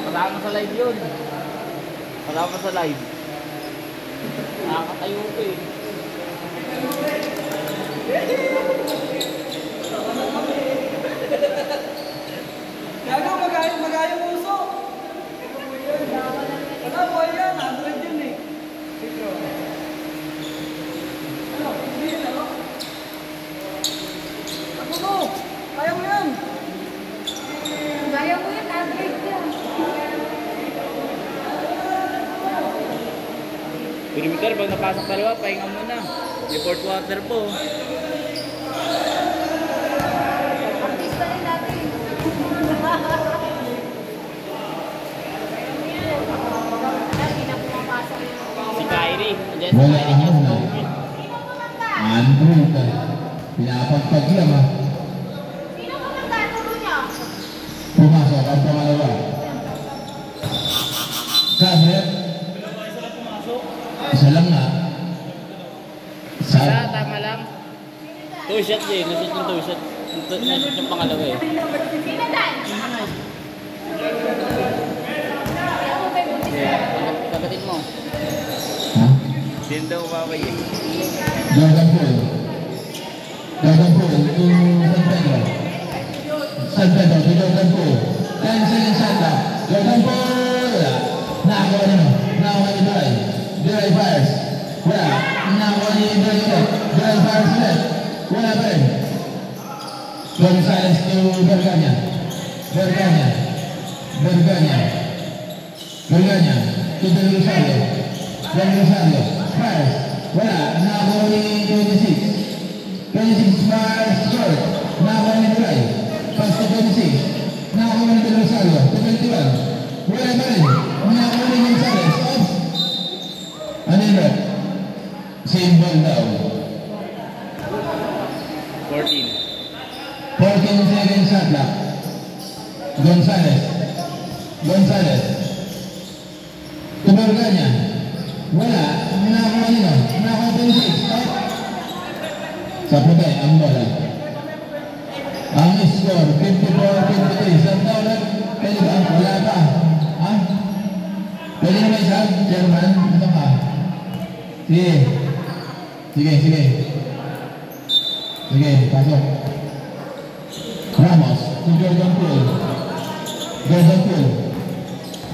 Wala ka sa live yun. Wala ka sa live. Nakakatayo ko eh. Gago, magayong uso. Ano po yan? 100 yun eh. Ano? Hindi yun ano? Ako mo! Kaya mo yan! Kaya mo yan, 100 yan. Perimeter, pag napasok dalawa, pahinga muna. Yung fourth quarter po. Artista rin natin. Hindi na pumapasok yung... Si Kyrie. Diyan si Wala Kyrie niya. ano. Andrew ka. Pinapagpag lang ah. Sino kumanta? Turo niya. Pumasok ang pangalawa. Sabi? Isa lang nga. Isa, tama lang. Two shot din. Nashoot yung two shot. Nashoot yung pangalawa eh. Sino dan? Kaya mo ba yung buntis Yeah. na? Kagatin mo. Ha? Din daw mabay eh. Jordan Poole. Jordan Poole to San Pedro. San Pedro to Jordan Poole. 10 seconds shot clock. Jordan Poole. Nakakuha niyo. Nakakuha niyo Duray. Duray fires. Wala. Nakakuha niyo yung Duray ulit. Duray fires ulit. Wala pa rin. Gonzales to Berganya. Berganya. To Del Rosario. Fires. Wala. Nakakuha ni 26. 26 fires short. Nakakuha ni Duray. Pass to 26. Nakakuha ni Del Rosario. To 21. Wala pa rin. Nakakuha ni Gonzales. Off. Ano yun ba? Same ball daw. 14. 14 seconds shot clock. Gonzales. Tuberganya. Wala. Nakakuha nila. Nakakuha 26. Stop. Sa puti, ang bola. Ang score, 54-53. Sa tawag, pwede ba? Wala pa. Ha? Pwede na ba isa? Chairman? Ano ka? Sige, pasok. Ramos to Jordan Poole.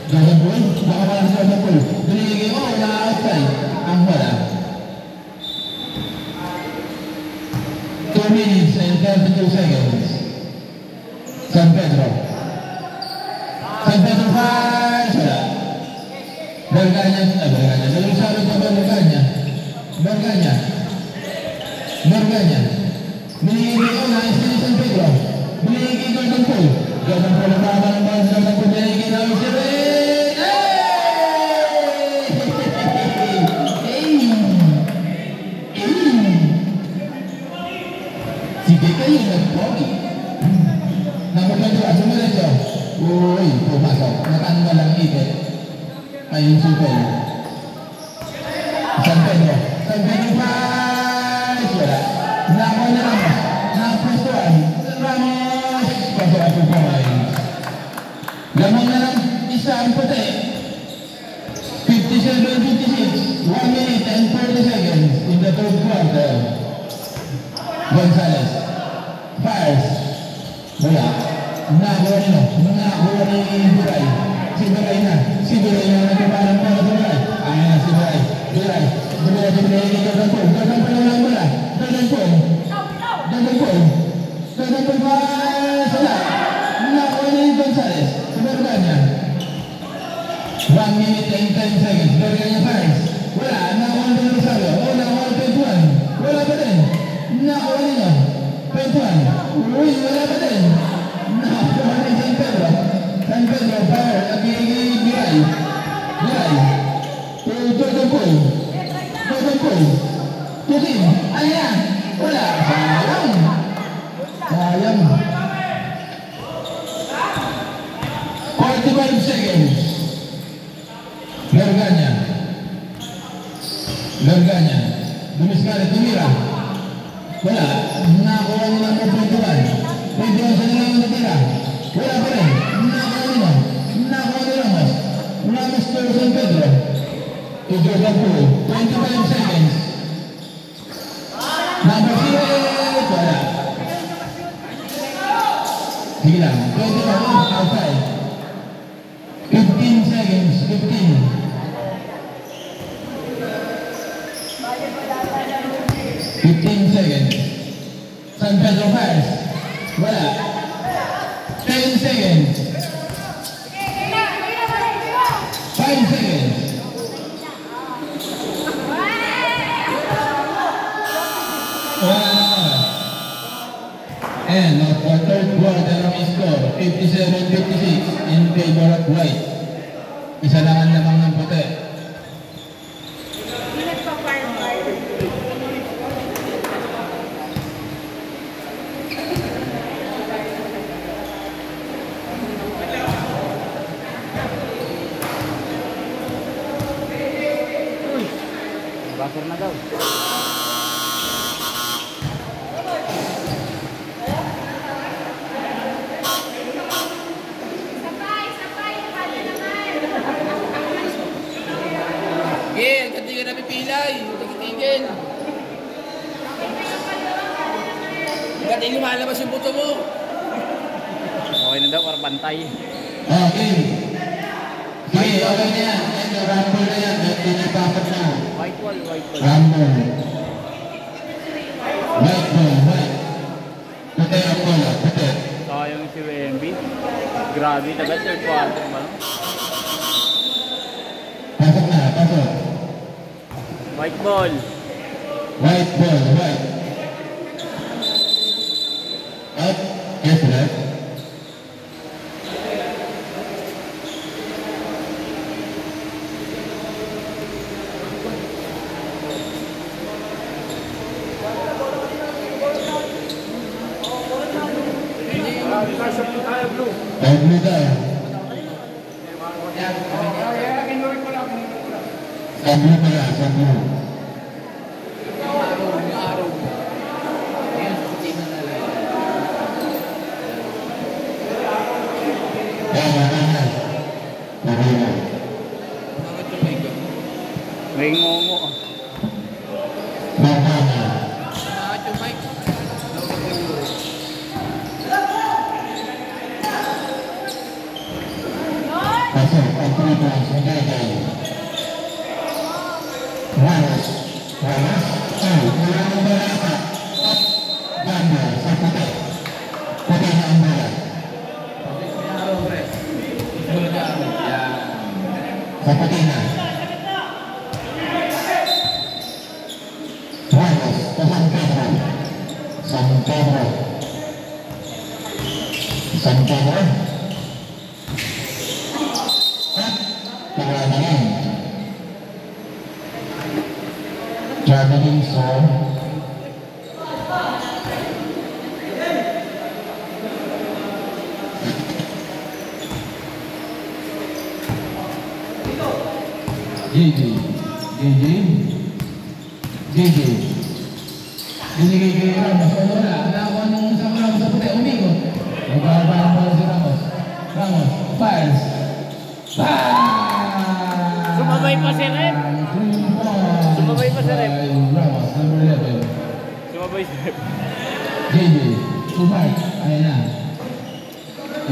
Jordan Poole, baka wala si Jordan Poole. Binigay mo, na-outside. Ang wala. 2 minutes and 32 seconds. San Pedro. San Pedro fires. Wala. Berganya. Dalusalo pa ba Berganya? Berganya. Binigay ko na isa ni San Pedro. Binigay Jordan Poole. Jordan Poole ang tama ng bawang Jordan Poole. Binigay na si Ray. Si Keke yung nag-pogi. Namumadura, sumiretso. Uy, pumasok. Nakano lang ikit. Ayun supel. San Pedro fires. Wala. Nako na Ramos. Napustuan. Ramos. Pasok ako kumain. Lamang na lang isa ang puti. 57-56. 1 minute and 40 seconds in the third quarter. Gonzalez fires. Wala. Nagawa ni Buray. Si Buray na nagkabalang para sa Buray. Ayan na si Buray. Buray ni Jordan Poole. Jordan Poole lang bola. Jordan Poole fires. Wala. Nagawa ni Gonzalez. Si Berganya. 1 minute and 10 seconds. Berganya fires. Wala. Nagawa ni Rosario. Nagawa ni Pentuan. Wala pa din. Nagawa niya. Pentuan. Uy, wala pa din. Nagawa ni San Pedro fire. Biray. Jordan Poole. Tutin. Ayan. Wala. Sayang. 45 seconds. Berganya. Dumiskari. Tumira. Wala. Nakakuha nila mo Pentuan. Pentuan sa nila yung natira. Wala pa rin. Nakakuha nila Ramos. Ramos to San Pedro. To Jordan Poole. 25 seconds. Number 6. Wala. Sige lang. 21 outside. 15 seconds. 15 seconds. San Pedro fires. Wala. 10 seconds. 5 seconds. And of the third quarter of his score, 57-56 in favor of White. Isa lang ang lamang ng puti. Buzzer na daw. Sige, hindi ka napipilay. Tigil. Hanggat hindi lumalabas yung buto mo. Okay na daw, para bantay. Okay. Sige, okay na yan. Rumble na yan. Hindi na dapat na. White ball. Rumble. White. Puti ang bola. Puti. Sayang si WMB. Grabe, agad third quarter ba? Pasok na. Pasok. White ball. White. Up. Yes, left. Blue tayo. Sa blue pala, sa blue. May ngongo. Bakit yung mic? Pasok, points for JJ. Ramos. Wala ang bola pa. Gamble sa puti. Puti na ang bola. Sa puti na. Ramos sa San Pedro. San Pedro. San Pedro. Traveling song. JJ. Binigay kay Ramos. Wala. Nakuha nung sa Ramos sa puti. Umikot. Nagbabalang bola si Ramos. Ramos. Fires. Sumabay pa si Rep. Sumabay pa si Rep. Ramos, number 11. Sumabay si Rep. JJ. To Mark. Ayan na.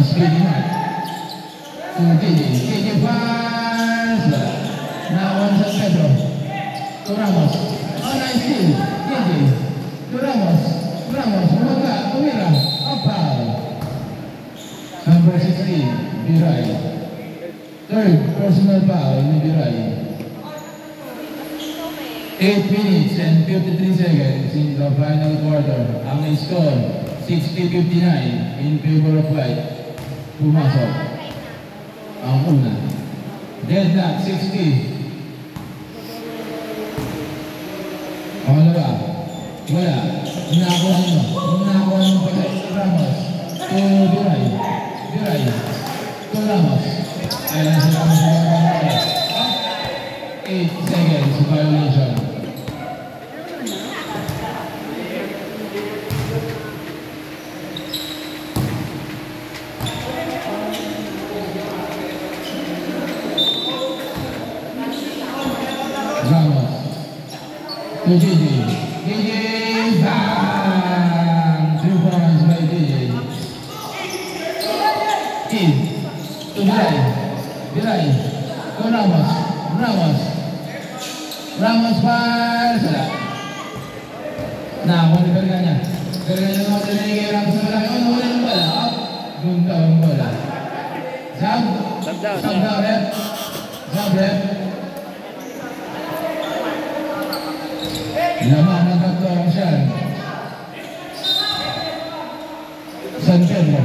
Speedy Mark. To JJ. JJ fires. Nakuha sa Pedro. To Ramos. Oh, nice steal. JJ. To Ramos. Ramos. Umira. Upal. Number 16. Biray. Third personal foul ni Biray. 8 minutes and 53 seconds in the final quarter. Ang score 60-59 in favor of White. Pumasok ang una. Deadlock 60. Pangalawa. Wala. Nakakuha nyo. Nakakuha nyo pa kay Ramos. To Biray. Biray. To Ramos. Ayan si Ramos sa mga 8 seconds violation. Ramos. To JJ. JJ. Bang! 2 points by JJ. Kid. To Biray. Biray. To Ramos. Ramos. Ramos fires. Nakakuha ni Berganya. Berganya naman sa nilagay Ramos sa malaki. Oh, nawala ng bola. Gunta ang bola. Sab. Sab daw, rep. Sab, rep. Laman ng tatlo ang siya. San Pedro.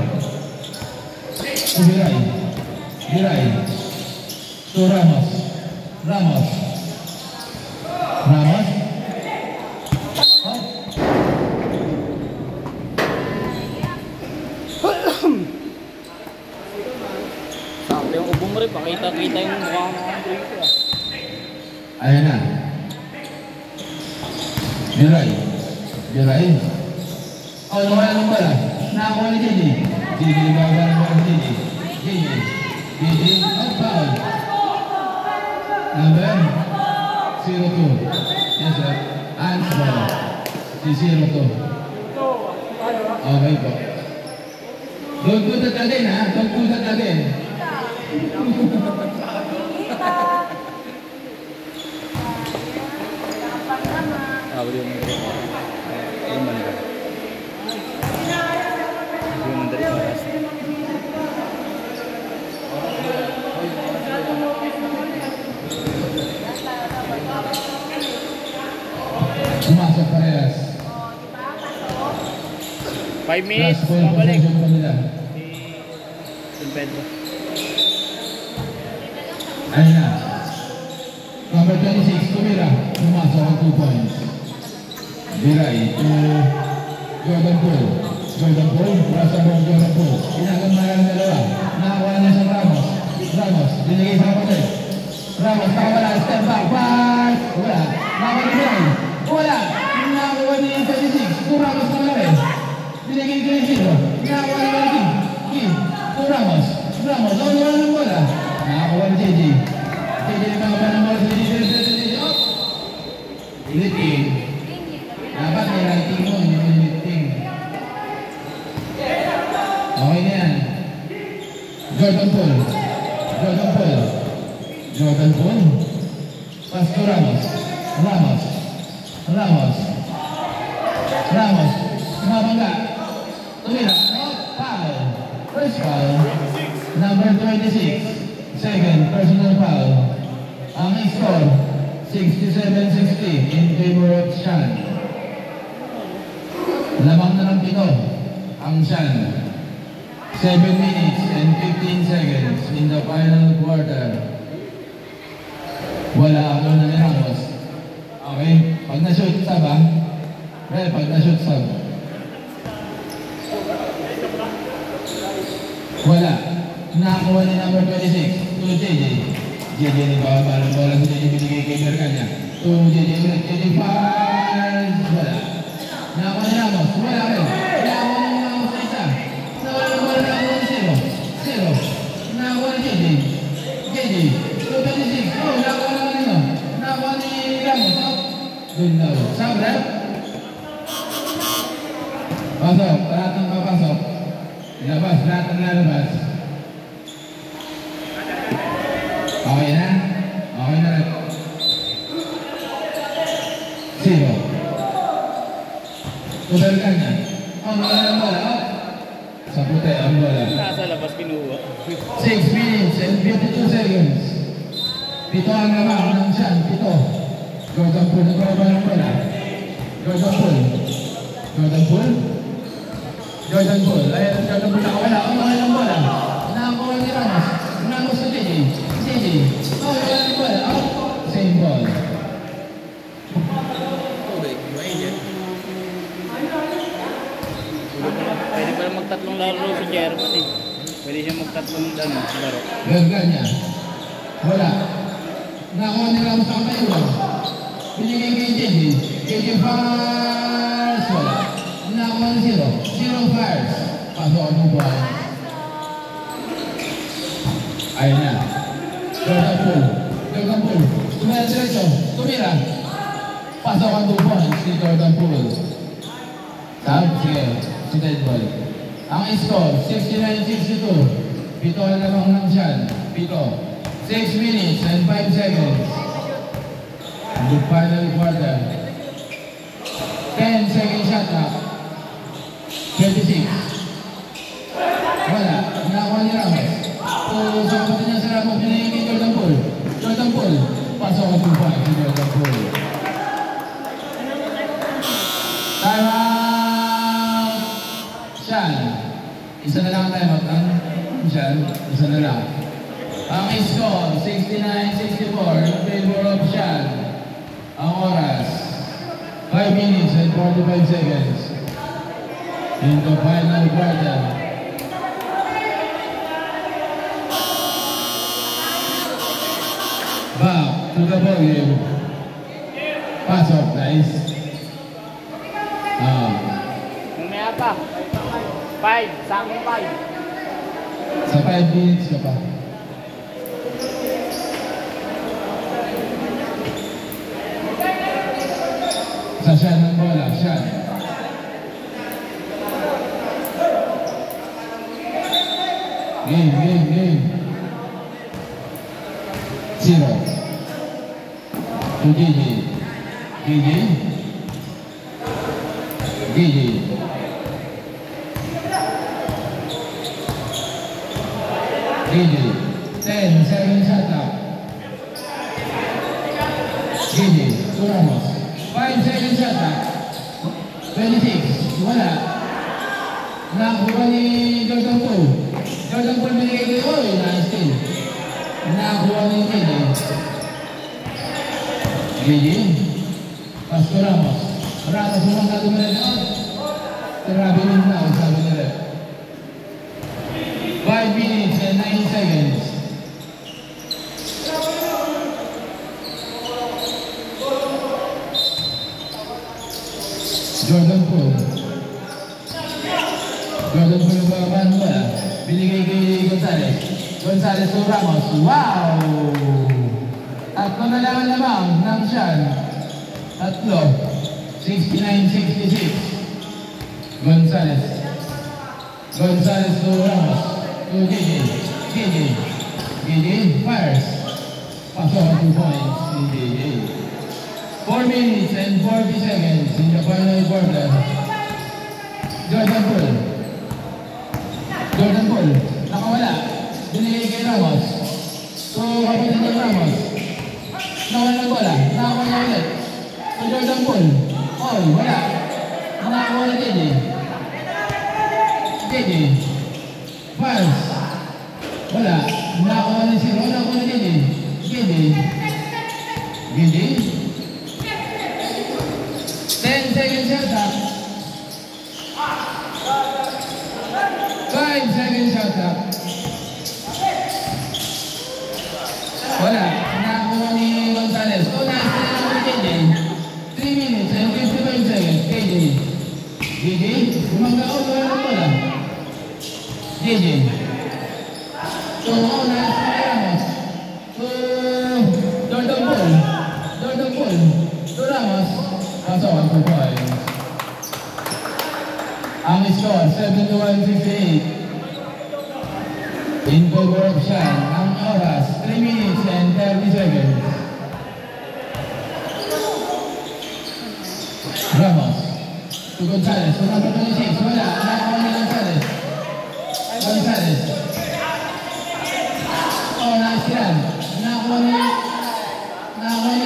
To Biray. Biray. To Ramos. Ramos. Ramos. Sakto yung ubo mo rin. Pakita-kita yung mukha ng Andre ko. Ayan na. Biray. Biray. Oh, nawala ng bola. Nakakuha ni JJ. JJ, bawa ng bola ni JJ. JJ. JJ. Out foul. Number 02. Yes, sir. Ans bola. Si 02. Okay po. Don't do that again, ha? Don't do that again. Ako yung mandar. Yung mandar yung oras. Pumasok parehas. 5 minutes. Last ball Pabalik. possession pa nila. San Pedro. Ayun na. Number 26, Tumira. Pumasok ang 2 points. Biray to Jordan Poole. Jordan Poole, rasa ng Jordan Poole. Inagamaya ang dalawa. Nakakuha niya sa Ramos. Ramos, binigay sa kapatid. Ramos, nakawala. Step back. Back! Wala. Nakakuha ni Biray. Wala. Nakakuha ni 26. To Ramos na lang eh. Binigay ko yung zero. Nakakuha ni Biray. Kim. To Ramos. Ramos, wala ng bola. Nakakuha ni JJ. JJ nakakuha ng bola sa JJ. Lifting. Dapat may writing mo, hindi mo lifting. Okay na yan. Jordan Poole. Jordan Poole. Jordan Poole. Pass to Ramos. Ramos. Mabangga. Tumira. Foul. First foul. Number 26. Second personal foul. Ang score 67-60 in favor of Sean. Lamang na ng pito ang Sean. 7 minutes and 15 seconds in the final quarter. Wala ako na ni Ramos. Okay, pag na-shoot sub ha. Pag na-shoot sub. Wala. Nakakuha ni number 26. To JJ. JJ ni Bawang Balang bola sa JJ binigay kay Mercanya. To JJ ulit. JJ fires. Wala. Nakakuha ni Ramos. Wala rin. Nakakuha ni Ramos sa isa. Nawala ng bola na ako ng 0. Nakakuha ni JJ. JJ. To 26. Oh, nakakuha naman nito. Nakakuha ni Ramos. Good now. Sabra. Pasok. Lahat ng papasok. Labas. Lahat ng lalabas. Okay na? Okay na rin. 0. Tuberkan niya. Ang wala ng bola. Sa puti ang bola. Nasa labas kinuha. 6 minutes and 52 seconds. Pito ang lamang ng Sean. Pito. Jordan Poole. Nagkaroon ng bola. Jordan Poole. Ayan, Jordan Poole nakawala. Ang wala ng bola. Nakakuha ni Ramos. Ramos sa JJ. Oh, wala ng bola. Oh, same ball. Pwede pala magtatlong laro si Jerman eh. Pwede siya magtatlong laro. Gagawin niya. Wala. Nakakuha ni Ramos ang kayo. Binigay kay JJ. JJ fires. Wala. Nakakuha ni 0 fires. Pasok ang ball. Ayun na. Jordan Poole. Tumira diretso. Tumira. Pasok ang ball si Jordan Poole. Sige. Si dead ball. Ang score 69-62. Pito na lamang ng Sean. Pito. 6 minutes and 5 seconds. The final quarter. 10 second shot clock. 26. Wala. Nakakuha ni Ramos. So, sapatin niya sa Ramos. Pinahingin kay Jordan Poole. Pasok ang tumpay si Jordan Poole. Time out! Sean. Isa na lang ang time out. Sean. Isa na lang. Ang score, 69-64 in favor of Sean. Ang oras, 5 minutes and 45 seconds in the final quarter. Back to the ball game. Pasok, nice. Mamaya pa. 5, sa akin 5. Sa 5 minutes ka pa. Sa Sean ng bola, Sean. Game. 0. To JJ. JJ. 10 second shot out. JJ. To Ramos. 5 second shot out. 26. Wala. Nakakuha ni Jordan Poole. Jordan Poole binigay kay Oy. Na-steal. Nakakuha ni JJ. Pass to Ramos. Ramos mo ang natin na grabe rin na. Sabi nila. 5 minutes and 9 seconds. Jordan Poole ba bola? Binigay kay Gonzales to Ramos. Wow! Tatlo na lamang ng Sean. Tatlo. 69-66. Gonzales to Ramos. To JJ. JJ fires. Pasok ang 2 points ni JJ. 4 minutes and 40 seconds in the final quarter. Jordan Poole. Jordan Poole. Nakawala. Binigay kay Ramos. So, kapatid ng Ramos. Nawala ng bola. Nakakuha niya ulit. So, Jordan Poole. Oh, wala. Nakakuha na JJ. JJ. Pass. Wala. Nakakuha na si Ron. Nakakuha na JJ. JJ. JJ. 10 seconds shot clock. 5 seconds shot clock. Wala. Nakakuha ni Gonzalez. So, nasa na lang JJ. 3 minutes and 55 seconds. JJ. JJ. Gumagao ka na pala. JJ. So, nasa na Ramos. So, Jordan Poole. Jordan Poole. So, Ramos. Pasok ang 2 points. Ang score, 71-58. In favor of Shan, ang oras, 3 minutes and 30 seconds. Ramos. To Gonzalez. So, number 26. Wala. Nakakuha ni Gonzalez. Gonzalez. Oh, nice yan. Nakakuha ni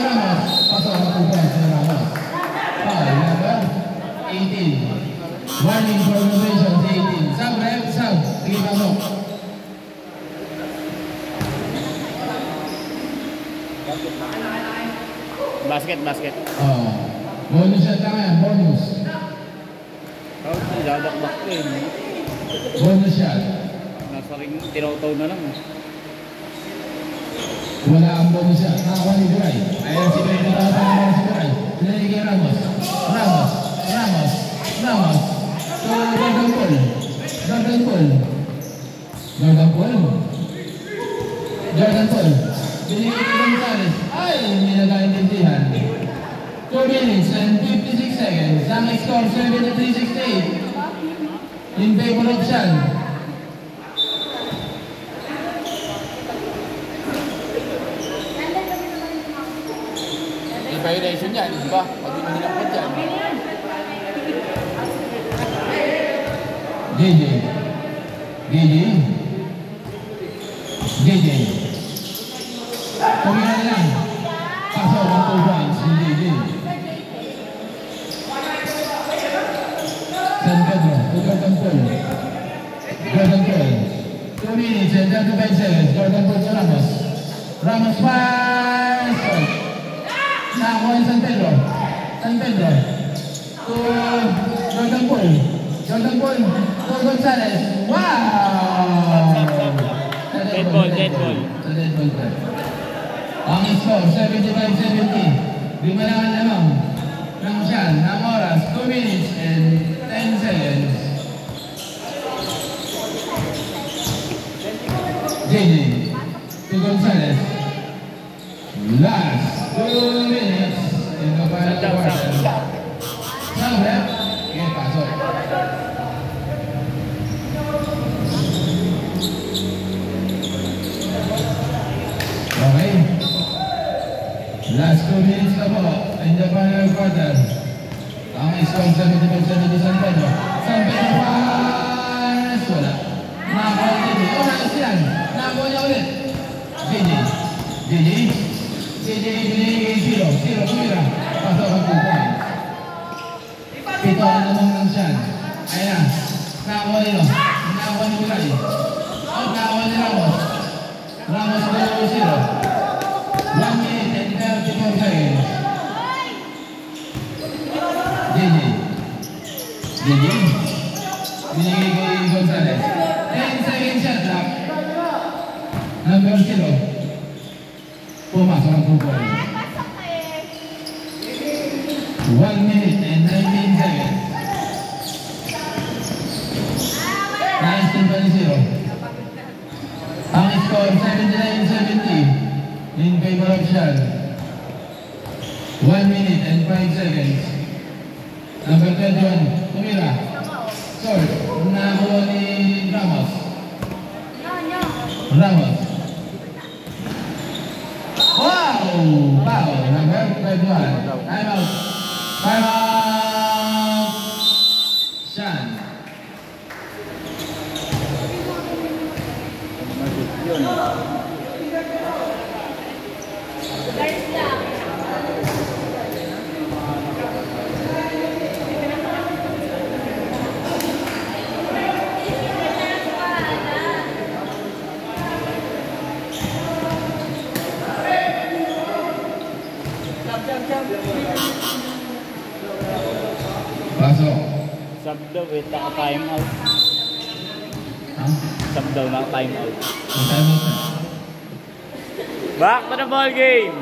Ramos. Pasok ang 2 points ni Ramos. Foul number 18. Warning for innovation 18. Sub, ref, sub. Sige, pasok. Basket. Oh. Bonus shot lang yan. Bonus. Dadakdak ko eh. Bonus shot. Nasa ring, tinaw-taw na lang. Wala ang bonus shot. Nakakuha ni Buray. Ayan si Buray. Nakakuha si Buray. Pinali kay Ramos. Ramos. So, Jordan Poole. Binigay kay Gonzalez. Ay, hindi nagkaintindihan. 2 minutes and 56 seconds. Ang score 73-68. In favor of Shan. May violation yan, di ba? Pag hindi nilampad yan. JJ. Tumira na lang. Pasok ang 2 points ni JJ. San Pedro, to Jordan Poole. 2 minutes and 35 seconds. Jordan Poole to Ramos. Ramos pass. Nakakuha ni San Pedro. To Jordan Poole. To Gonzalez. Wow! Dead ball. Ang score, 75-70. Limanangan lamang ng Shan. Ang oras, 2 minutes and 10 seconds. JJ to Gonzalez. Last 2 minutes in the final quarter. Saan, rep? Okay, pasok. Okay. Last 2 minutes na po in the final quarter. Ang score 75-70 San Pedro. Pass! Wala. Nakakuha JJ. Oh, nakas yan. Nakakuha niya ulit. JJ binigay zero. Tumira. Pasok ang 2 points. Pito na naman ng Shan. Ayan na. Nakakuha nilo. Nakakuha ni Buray. Nakakuha ni Ramos. Ramos 0. 1 minute and 34 seconds. JJ. Binigay kay Gonzalez. 10 seconds shot clock. Number 0. Pumasok ang 2 points. 1 minute and 19 seconds. 19-0. Ang score 79-70 in favor of Shan. 1 minute and 5 seconds. Number 21, Tumira. Short. Nakakuha ni Ramos. Oh! foul. Number 21. Time out. Time out. Shan. Guys lang. Pasok. Sub daw eh, time out. Ha? Sub daw na time out. Ang time out na. Back to the ball game!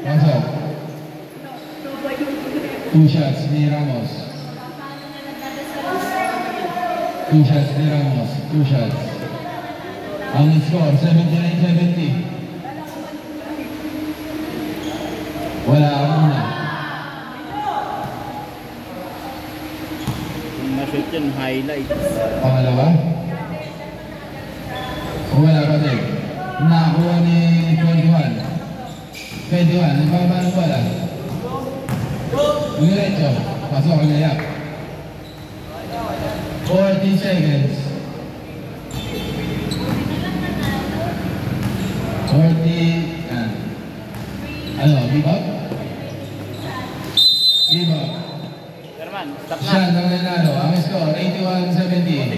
Pasok. 2 shots ni Ramos. 2 shots ni Ramos. 2 shots. Ang score, 79-70. Wala ang una. Kung na-shoot yun, highlights. Pangalawa. Wala pa din. Nakakuha ni 21. 21, nagpapaba ng wala. Diretso. Pasok ang layap. 14 seconds. 40. Ano, give up? Give up. Sherman, stop na. Siya ang nanalo. Ang score, 81-70.